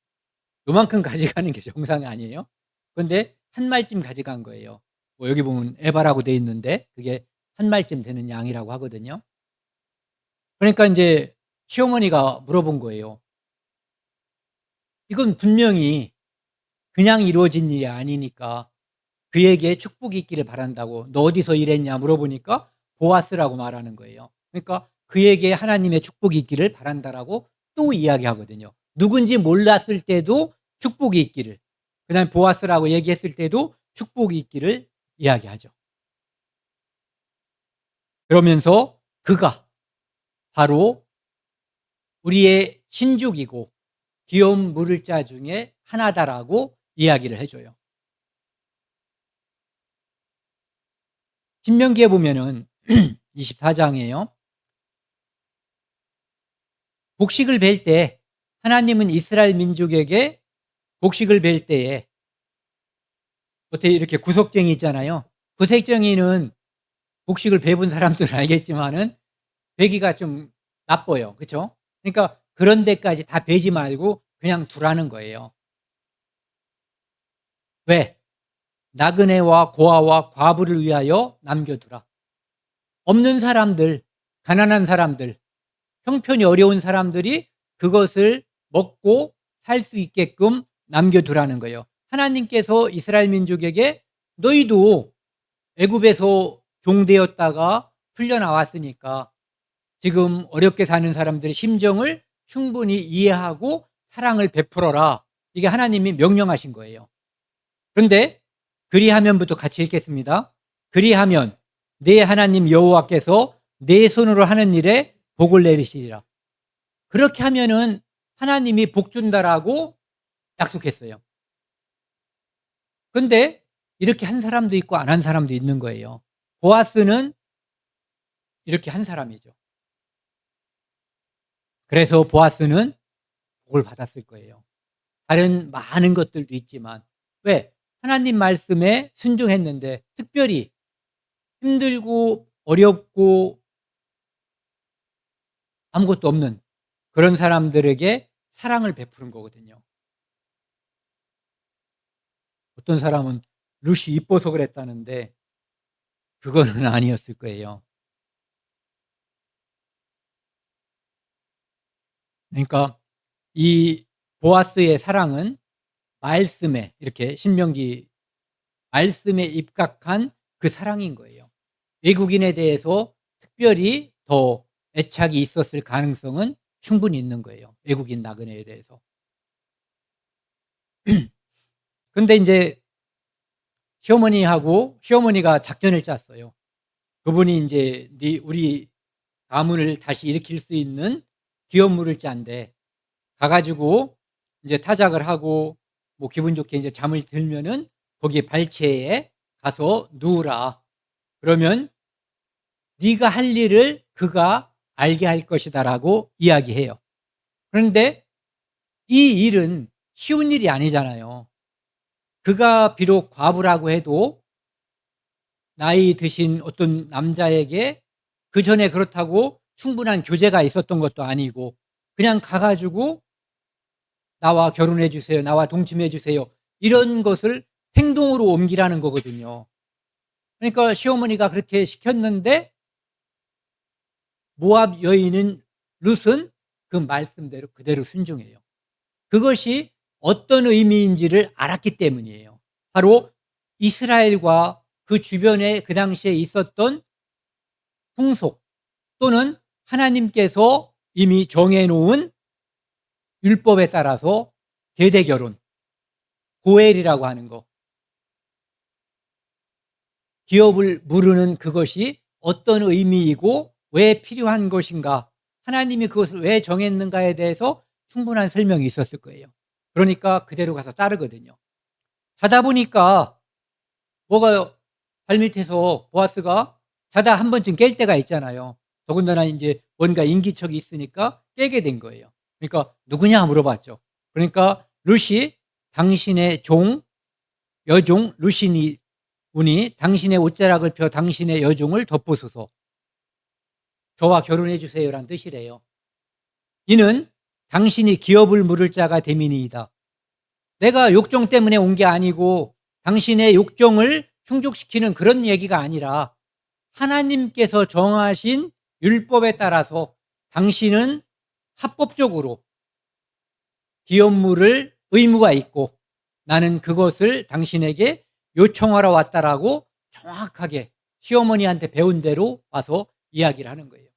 요만큼 가져가는 게 정상 아니에요? 그런데 한 말쯤 가져간 거예요. 뭐 여기 보면 에바라고 돼 있는데 그게 한 말쯤 되는 양이라고 하거든요. 그러니까 인제 시어머니가 물어본 거예요. 이건 분명히 그냥 이루어진 일이 아니니까 그에게 축복이 있기를 바란다고. "너 어디서 일했냐?" 물어보니까 보아스라고 말하는 거예요. 그러니까 그에게 하나님의 축복이 있기를 바란다라고 또 이야기하거든요. 누군지 몰랐을 때도 축복이 있기를, 그다음에 보아스라고 얘기했을 때도 축복이 있기를 이야기하죠. 그러면서 그가 바로 우리의 신죽이고 귀여운 물을 자 중에 하나다라고 이야기를 해 줘요. 신명기에 보면은 24장이에요. 곡식을 벨 때 하나님은 이스라엘 민족에게 곡식을 벨 때에, 어떻게 이렇게 구석쟁이 있잖아요. 구석쟁이는 곡식을 베분 사람들은 알겠지만은 베기가 좀 나빠요. 그렇죠? 그러니까 그런 데까지 다 베지 말고 그냥 두라는 거예요. 왜? 나그네와 고아와 과부를 위하여 남겨두라. 없는 사람들, 가난한 사람들, 형편이 어려운 사람들이 그것을 먹고 살 수 있게끔 남겨두라는 거예요. 하나님께서 이스라엘 민족에게 너희도 애굽에서 종되었다가 풀려나왔으니까 지금 어렵게 사는 사람들의 심정을 충분히 이해하고 사랑을 베풀어라. 이게 하나님이 명령하신 거예요. 그런데 그리하면부터 같이 읽겠습니다. 그리하면 내 하나님 여호와께서 내 손으로 하는 일에 복을 내리시리라. 그렇게 하면은 하나님이 복 준다라고 약속했어요. 그런데 이렇게 한 사람도 있고 안 한 사람도 있는 거예요. 보아스는 이렇게 한 사람이죠. 그래서 보아스는 복을 받았을 거예요. 다른 많은 것들도 있지만, 왜? 하나님 말씀에 순종했는데, 특별히 힘들고 어렵고 아무것도 없는 그런 사람들에게 사랑을 베푸는 거거든요. 어떤 사람은 룻이 이뻐서 그랬다는데 그거는 아니었을 거예요. 그러니까 이 보아스의 사랑은 말씀에, 이렇게 신명기 말씀에 입각한 그 사랑인 거예요. 외국인에 대해서 특별히 더 애착이 있었을 가능성은 충분히 있는 거예요, 외국인 나그네에 대해서. 근데 인제 시어머니가 작전을 짰어요. 그분이 인제 우리 가문을 다시 일으킬 수 있는 기업 물을 짠데, 가 가지고 인제 타작을 하고 뭐 기분 좋게 인제 잠을 들면은 거기 발치에 가서 누우라. 그러면 네가 할 일을 그가 알게 할 것이다라고 이야기해요. 그런데 이 일은 쉬운 일이 아니잖아요. 그가 비록 과부라고 해도 나이 드신 어떤 남자에게 그전에 그렇다고 충분한 교제가 있었던 것도 아니고, 그냥 가 가지고 "나와 결혼해 주세요. 나와 동침해 주세요." 이런 것을 행동으로 옮기라는 거거든요. 그러니까 시어머니가 그렇게 시켰는데 모압 여인인 룻은 그 말씀대로 그대로 순종해요. 그것이 어떤 의미인지를 알았기 때문이에요. 바로 이스라엘과 그 주변에 그 당시에 있었던 풍속, 또는 하나님께서 이미 정해 놓은 율법에 따라서 대대 결혼, 고엘이라고 하는 거, 기업을 무르는 그것이 어떤 의미이고 왜 필요한 것인가, 하나님이 그것을 왜 정했는가에 대해서 충분한 설명이 있었을 거예요. 그러니까 그대로 가서 따르거든요. 자다 보니까 뭐가 발밑에서 보아스가 자다 한 번쯤 깰 때가 있잖아요. 더군다나 이제 뭔가 인기척이 있으니까 깨게 된 거예요. 그러니까 누구냐 물어봤죠. 그러니까 루시, 당신의 여종 루시니 운이 당신의 옷자락을 펴 당신의 여종을 덮으소서. 저와 결혼해 주세요란 뜻이래요. 이는 당신이 기업을 물을 자가 됨이니이다. 내가 욕정 때문에 온 게 아니고 당신의 욕정을 충족시키는 그런 얘기가 아니라 하나님께서 정하신 율법에 따라서 당신은 합법적으로 기업 물을 의무가 있고 나는 그것을 당신에게 요청하러 왔다라고 정확하게 시어머니한테 배운 대로 와서 이야기를 하는 거예요.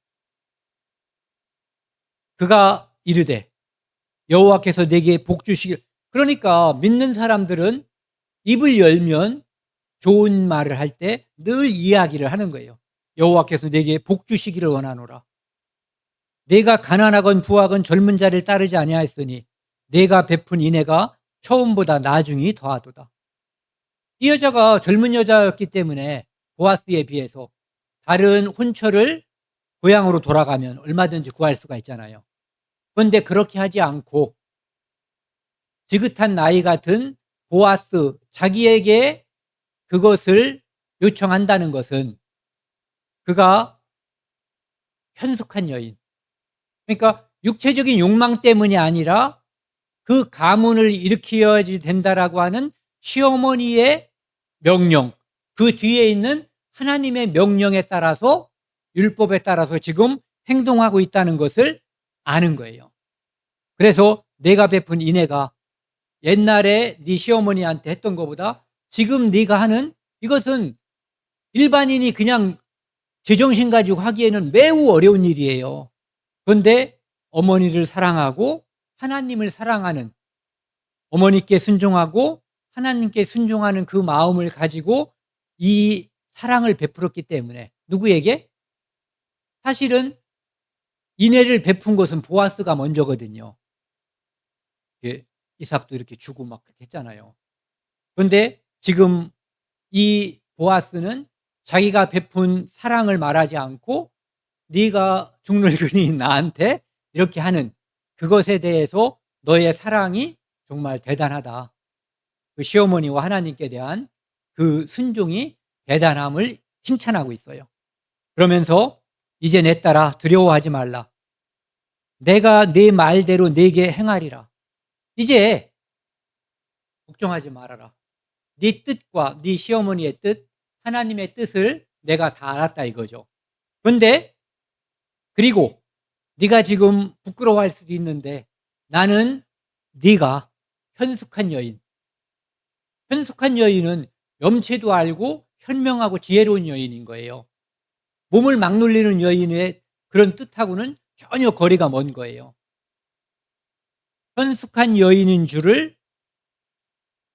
그가 이르되 여호와께서 내게 복 주시길. 그러니까 믿는 사람들은 입을 열면 좋은 말을 할 때 늘 이야기를 하는 거예요. 여호와께서 내게 복 주시기를 원하노라. 내가 가난하건 부하건 젊은 자를 따르지 아니하였으니 내가 베푼 인애가 처음보다 나중이 더하도다. 이 여자가 젊은 여자였기 때문에 보아스에 비해서 다른 혼처를 고향으로 돌아가면 얼마든지 구할 수가 있잖아요. 그런데 그렇게 하지 않고 지긋한 나이 같은 보아스 자기에게 그것을 요청한다는 것은 그가 현숙한 여인, 그러니까 육체적인 욕망 때문이 아니라 그 가문을 일으켜야지 된다라고 하는 시어머니의 명령, 그 뒤에 있는 하나님의 명령에 따라서 율법에 따라서 지금 행동하고 있다는 것을 아는 거예요. 그래서 내가 베푼 인애가 옛날에 네 시어머니한테 했던 것보다 지금 네가 하는 이것은 일반인이 그냥 제정신 가지고 하기에는 매우 어려운 일이에요. 그런데 어머니를 사랑하고 하나님을 사랑하는, 어머니께 순종하고 하나님께 순종하는 그 마음을 가지고 이 사랑을 베풀었기 때문에 누구에게? 사실은 인애를 베푼 것은 보아스가 먼저거든요. 이삭도 이렇게 주고 막 했잖아요. 그런데 지금 이 보아스는 자기가 베푼 사랑을 말하지 않고 네가 죽늙은이 나한테 이렇게 하는 그것에 대해서 너의 사랑이 정말 대단하다. 그 시어머니와 하나님께 대한 그 순종이 대단함을 칭찬하고 있어요. 그러면서 이제 내 딸아 두려워하지 말라. 내가 네 말대로 네게 행하리라. 이제 걱정하지 말아라. 네 뜻과 네 시어머니의 뜻, 하나님의 뜻을 내가 다 알았다 이거죠. 그런데 그리고 네가 지금 부끄러워할 수도 있는데 나는 네가 현숙한 여인, 현숙한 여인은 염치도 알고 현명하고 지혜로운 여인인 거예요. 몸을 막 놀리는 여인의 그런 뜻하고는 전혀 거리가 먼 거예요. 현숙한 여인인 줄을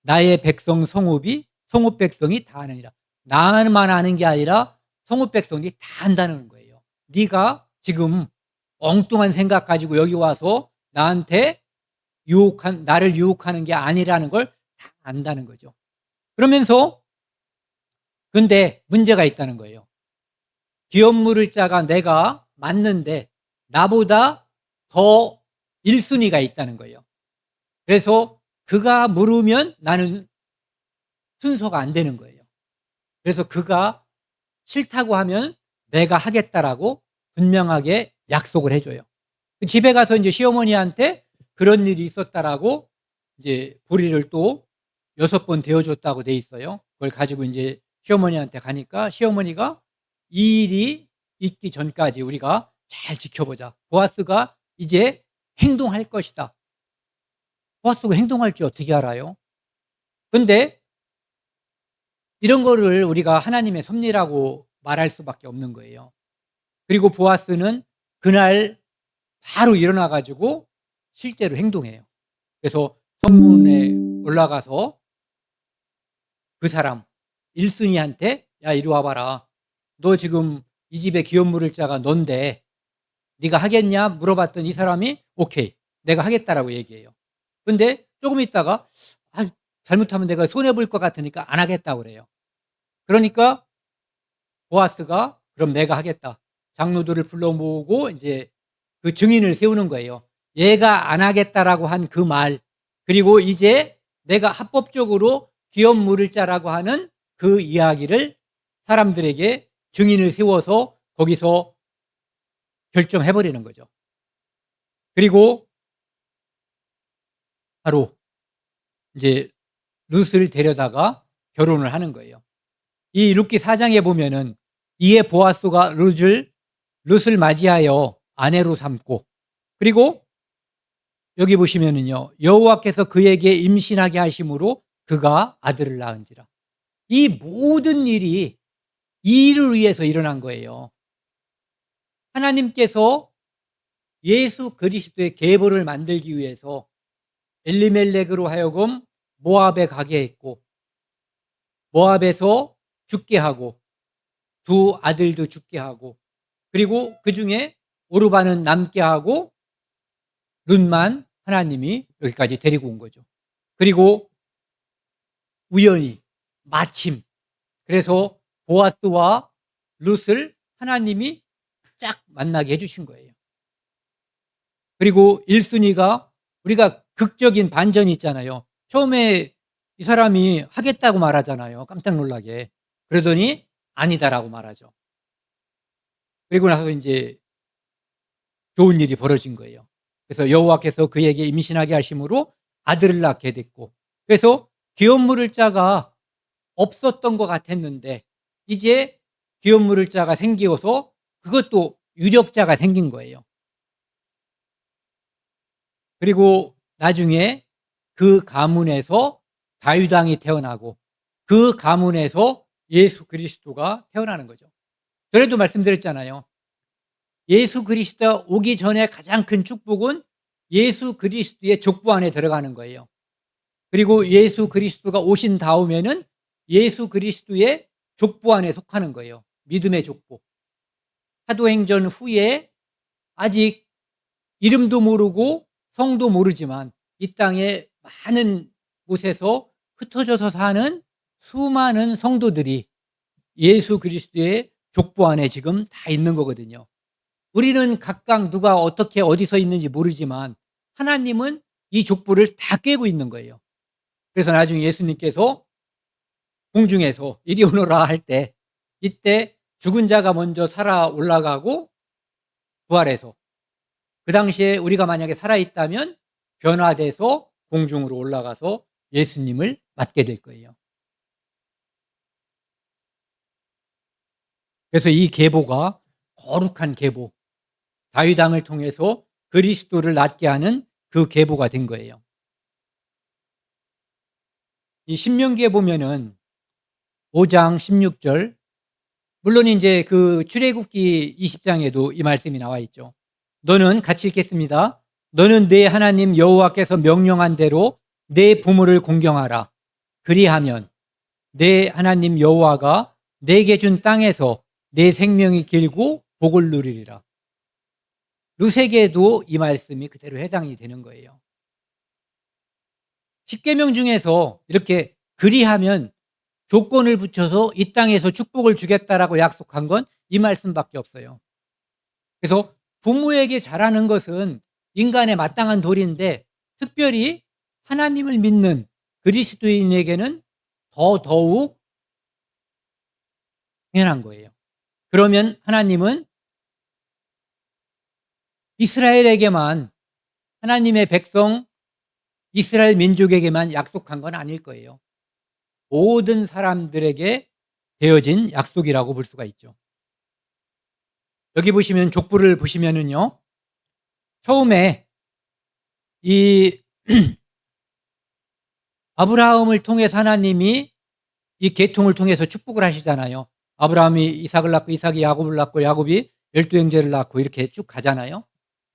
나의 백성 성읍 백성이 다 아느니라. 나만 아는 게 아니라 성읍 백성이 다 안다는 거예요. 네가 지금 엉뚱한 생각 가지고 여기 와서 나한테 나를 유혹하는 게 아니라는 걸 다 안다는 거죠. 그러면서 근데 문제가 있다는 거예요. 기업 물을 자가 내가 맞는데 나보다 더 1순위가 있다는 거예요. 그래서 그가 물으면 나는 순서가 안 되는 거예요. 그래서 그가 싫다고 하면 내가 하겠다라고 분명하게 약속을 해줘요. 집에 가서 이제 시어머니한테 그런 일이 있었다라고 이제 보리를 또 6번 데워줬다고 돼 있어요. 그걸 가지고 이제 시어머니한테 가니까 시어머니가 이 일이 있기 전까지 우리가 잘 지켜보자. 보아스가 이제 행동할 것이다. 보아스가 행동할 줄 어떻게 알아요? 근데 이런 거를 우리가 하나님의 섭리라고 말할 수밖에 없는 거예요. 그리고 보아스는 그날 바로 일어나 가지고 실제로 행동해요. 그래서 성문에 올라가서 그 사람 1순위한테 야 이리 와봐라. 너 지금 이 집에 기업 물을 자가 넌데 네가 하겠냐 물어봤더니 이 사람이 오케이 내가 하겠다라고 얘기해요. 근데 조금 있다가 잘못하면 내가 손해볼 것 같으니까 안 하겠다고 그래요. 그러니까 보아스가 그럼 내가 하겠다. 장로들을 불러 모으고 이제 그 증인을 세우는 거예요. 얘가 안 하겠다라고 한 그 말, 그리고 이제 내가 합법적으로 기업 물을 자라고 하는 그 이야기를 사람들에게 증인을 세워서 거기서 결정해버리는 거죠. 그리고 바로 이제 룻을 데려다가 결혼을 하는 거예요. 이 룻기 4장에 보면은 이에 보아스가 룻을 맞이하여 아내로 삼고, 그리고 여기 보시면은요, 여호와께서 그에게 임신하게 하심으로 그가 아들을 낳은지라. 이 모든 일이 이 일을 위해서 일어난 거예요. 하나님께서 예수 그리스도의 계보를 만들기 위해서 엘리멜렉으로 하여금 모압에 가게 했고, 모압에서 죽게 하고, 두 아들도 죽게 하고, 그리고 그 중에 오르바는 남게 하고 룻만 하나님이 여기까지 데리고 온 거죠. 그리고 우연히 마침 그래서 보아스와 룻을 하나님이 쫙 만나게 해주신 거예요. 그리고 1순위가 우리가 극적인 반전이 있잖아요. 처음에 이 사람이 하겠다고 말하잖아요. 깜짝 놀라게. 그러더니 아니다라고 말하죠. 그리고 나서 이제 좋은 일이 벌어진 거예요. 그래서 여호와께서 그에게 임신하게 하심으로 아들을 낳게 됐고, 그래서 기업 물을 자가 없었던 것 같았는데 이제 기업 물을 자가 생겨서 그것도 유력자가 생긴 거예요. 그리고 나중에 그 가문에서 다윗 왕이 태어나고 그 가문에서 예수 그리스도가 태어나는 거죠. 전에도 말씀드렸잖아요. 예수 그리스도가 오기 전에 가장 큰 축복은 예수 그리스도의 족보 안에 들어가는 거예요. 그리고 예수 그리스도가 오신 다음에는 예수 그리스도의 족보 안에 속하는 거예요. 믿음의 족보. 사도행전 후에 아직 이름도 모르고 성도 모르지만 이 땅에 많은 곳에서 흩어져서 사는 수많은 성도들이 예수 그리스도의 족보 안에 지금 다 있는 거거든요. 우리는 각각 누가 어떻게 어디서 있는지 모르지만 하나님은 이 족보를 다 꿰고 있는 거예요. 그래서 나중에 예수님께서 공중에서 이리 오너라 할 때 이때 죽은 자가 먼저 살아 올라가고 부활해서 그 당시에 우리가 만약에 살아있다면 변화돼서 공중으로 올라가서 예수님을 맞게 될 거예요. 그래서 이 계보가 거룩한 계보, 다윗 왕을 통해서 그리스도를 낳게 하는 그 계보가 된 거예요. 이 신명기에 보면은 5장 16절, 물론 이제 그 출애굽기 20장에도 이 말씀이 나와 있죠. 너는 같이 읽겠습니다. 너는 네 하나님 여호와께서 명령한 대로 네 부모를 공경하라. 그리하면 네 하나님 여호와가 네게 준 땅에서 네 생명이 길고 복을 누리리라. 룻에게도 이 말씀이 그대로 해당이 되는 거예요. 십계명 중에서 이렇게 그리하면 조건을 붙여서 이 땅에서 축복을 주겠다라고 약속한 건 이 말씀밖에 없어요. 그래서 부모에게 잘하는 것은 인간의 마땅한 도리인데 특별히 하나님을 믿는 그리스도인에게는 더욱 당연한 거예요. 그러면 하나님은 이스라엘에게만, 하나님의 백성 이스라엘 민족에게만 약속한 건 아닐 거예요. 모든 사람들에게 되어진 약속이라고 볼 수가 있죠. 여기 보시면 족보를 보시면은요, 처음에 이 아브라함을 통해서 하나님이 이 계통을 통해서 축복을 하시잖아요. 아브라함이 이삭을 낳고 이삭이 야곱을 낳고 야곱이 12형제를 낳고 이렇게 쭉 가잖아요.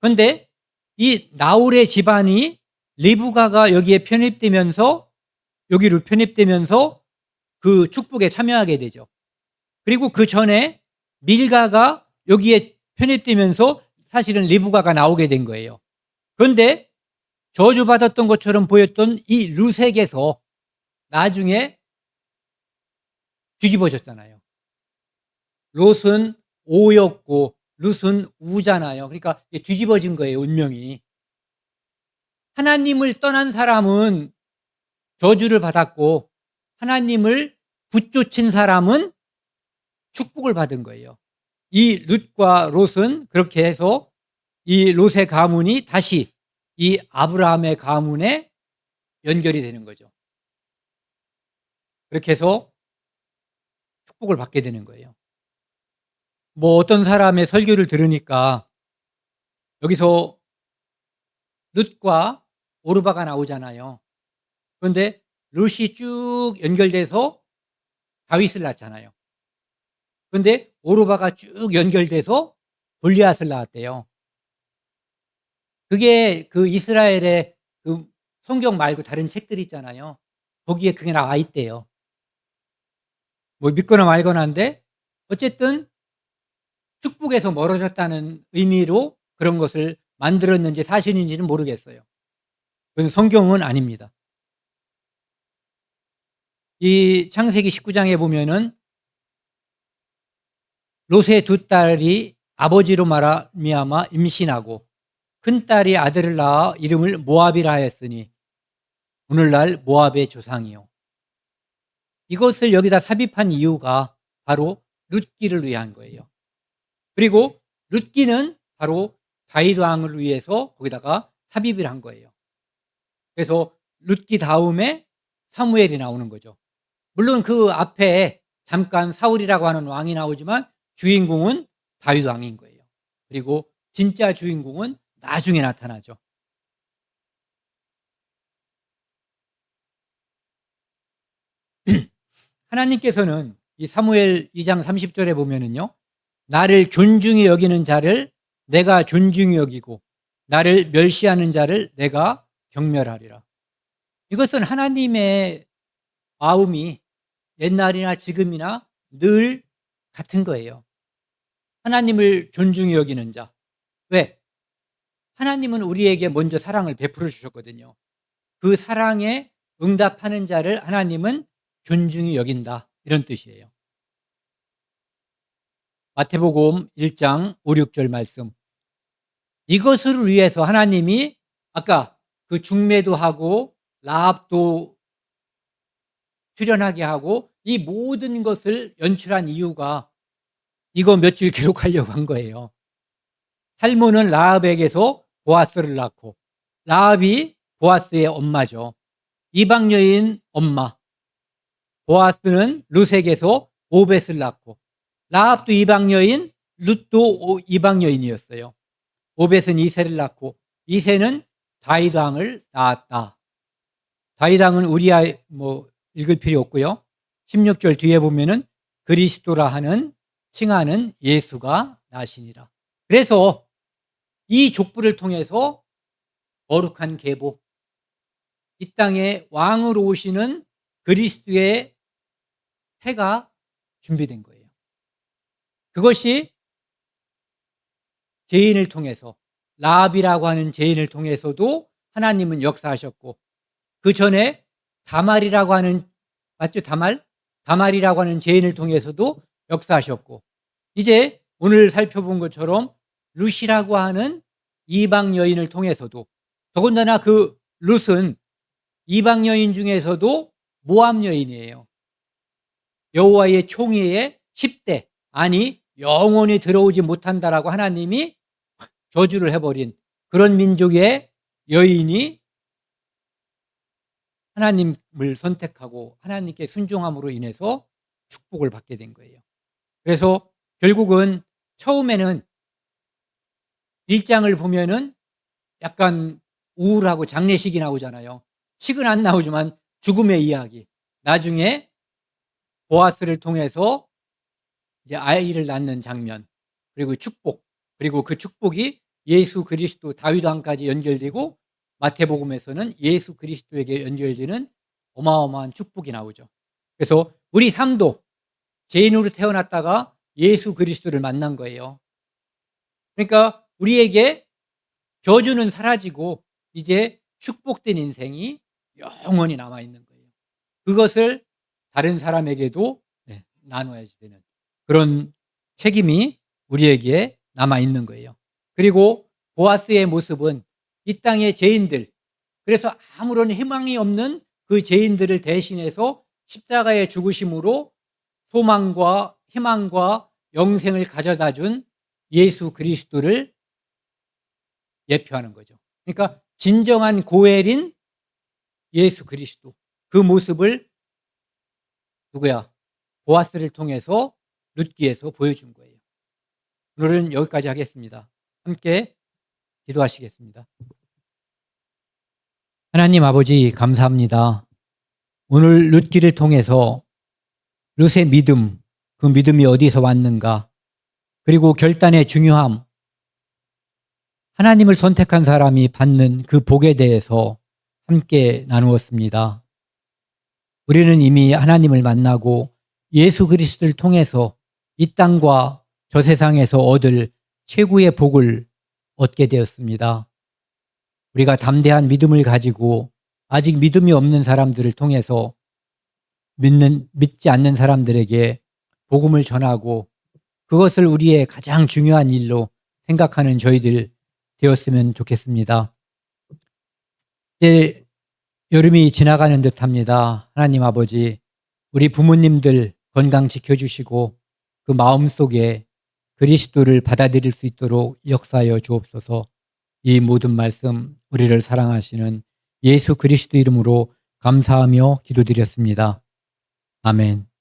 그런데 이 나홀의 집안이 리브가가 여기에 편입되면서 여기로 편입되면서 그 축복에 참여하게 되죠. 그리고 그 전에 밀가가 여기에 편입되면서 사실은 리브가가 나오게 된 거예요. 그런데 저주받았던 것처럼 보였던 이 룻에게서 나중에 뒤집어졌잖아요. 롯은 오였고 룻은 우잖아요. 그러니까 뒤집어진 거예요, 운명이. 하나님을 떠난 사람은 저주를 받았고 하나님을 붙쫓은 사람은 축복을 받은 거예요. 이 룻과 롯은 그렇게 해서 이 롯의 가문이 다시 이 아브라함의 가문에 연결이 되는 거죠. 그렇게 해서 축복을 받게 되는 거예요. 뭐 어떤 사람의 설교를 들으니까 여기서 룻과 오르바가 나오잖아요. 그런데 룻이 쭉 연결돼서 다윗을 낳잖아요. 그런데 오르바가 쭉 연결돼서 골리앗을 낳았대요. 그게 그 이스라엘의 그 성경 말고 다른 책들 있잖아요. 거기에 그게 나와 있대요. 뭐 믿거나 말거나인데 어쨌든 축복에서 멀어졌다는 의미로 그런 것을 만들었는지 사실인지는 모르겠어요. 그건 성경은 아닙니다. 이 창세기 19장에 보면은 롯의 두 딸이 아버지로 말미암아 임신하고 큰 딸이 아들을 낳아 이름을 모압이라 하였으니 오늘날 모압의 조상이요. 이것을 여기다 삽입한 이유가 바로 룻기를 위한 거예요. 그리고 룻기는 바로 다윗 왕을 위해서 거기다가 삽입을 한 거예요. 그래서 룻기 다음에 사무엘이 나오는 거죠. 물론 그 앞에 잠깐 사울이라고 하는 왕이 나오지만 주인공은 다윗 왕인 거예요. 그리고 진짜 주인공은 나중에 나타나죠. 하나님께서는 이 사무엘 2장 30절에 보면은요, 나를 존중히 여기는 자를 내가 존중히 여기고 나를 멸시하는 자를 내가 경멸하리라. 이것은 하나님의 마음이 옛날이나 지금이나 늘 같은 거예요. 하나님을 존중히 여기는 자. 왜? 하나님은 우리에게 먼저 사랑을 베풀어 주셨거든요. 그 사랑에 응답하는 자를 하나님은 존중히 여긴다. 이런 뜻이에요. 마태복음 1장 5, 6절 말씀. 이것을 위해서 하나님이 아까 그 중매도 하고 라합도 출연하게 하고 이 모든 것을 연출한 이유가 이거 몇 줄 기록하려고 한 거예요. 살몬은 라합에게서 보아스를 낳고 라합이 보아스의 엄마죠. 이방 여인 엄마. 보아스는 룻에게서 오벳을 낳고 라합도 이방 여인, 룻도 이방 여인이었어요. 오벳은 이새를 낳고 이새는 다윗 왕을 낳았다. 다윗 왕은 우리아 뭐 읽을 필요 없고요. 16절 뒤에 보면은 그리스도라 하는 칭하는 예수가 나시니라. 그래서 이 족부를 통해서 거룩한 계보, 이 땅에 왕으로 오시는 그리스도의 태가 준비된 거예요. 그것이 죄인을 통해서 라합이라고 하는 죄인을 통해서도 하나님은 역사하셨고 그 전에 다말이라고 하는 맞죠? 다말이라고 하는 죄인을 통해서도 역사하셨고 이제 오늘 살펴본 것처럼 룻이라고 하는 이방 여인을 통해서도 더군다나 그 룻은 이방 여인 중에서도 모압 여인이에요. 여호와의 총회에 10대 아니 영원히 들어오지 못한다라고 하나님이 저주를 해버린 그런 민족의 여인이 하나님을 선택하고 하나님께 순종함으로 인해서 축복을 받게 된 거예요. 그래서 결국은 처음에는 1장을 보면은 약간 우울하고 장례식이 나오잖아요. 식은 안 나오지만 죽음의 이야기. 나중에 보아스를 통해서 이제 아이를 낳는 장면, 그리고 축복, 그리고 그 축복이 예수 그리스도 다윗 왕까지 연결되고 마태복음에서는 예수 그리스도에게 연결되는 어마어마한 축복이 나오죠. 그래서 우리 삶도 죄인으로 태어났다가 예수 그리스도를 만난 거예요. 그러니까 우리에게 저주는 사라지고 이제 축복된 인생이 영원히 남아있는 거예요. 그것을 다른 사람에게도 나눠야지 되는 그런 책임이 우리에게 남아 있는 거예요. 그리고 보아스의 모습은 이 땅의 죄인들, 그래서 아무런 희망이 없는 그 죄인들을 대신해서 십자가의 죽으심으로 소망과 희망과 영생을 가져다 준 예수 그리스도를 예표하는 거죠. 그러니까 진정한 고엘인 예수 그리스도, 그 모습을 누구야? 보아스를 통해서 룻기에서 보여준 거예요. 오늘은 여기까지 하겠습니다. 함께 기도하시겠습니다. 하나님 아버지 감사합니다. 오늘 룻기를 통해서 룻의 믿음, 그 믿음이 어디서 왔는가, 그리고 결단의 중요함, 하나님을 선택한 사람이 받는 그 복에 대해서 함께 나누었습니다. 우리는 이미 하나님을 만나고 예수 그리스도를 통해서 이 땅과 저 세상에서 얻을 최고의 복을 얻게 되었습니다. 우리가 담대한 믿음을 가지고 아직 믿음이 없는 사람들을 통해서 믿지 않는 사람들에게 복음을 전하고 그것을 우리의 가장 중요한 일로 생각하는 저희들 되었으면 좋겠습니다. 이제 여름이 지나가는 듯합니다. 하나님 아버지, 우리 부모님들 건강 지켜주시고 그 마음속에 그리스도를 받아들일 수 있도록 역사하여 주옵소서. 이 모든 말씀 우리를 사랑하시는 예수 그리스도 이름으로 감사하며 기도드렸습니다. 아멘.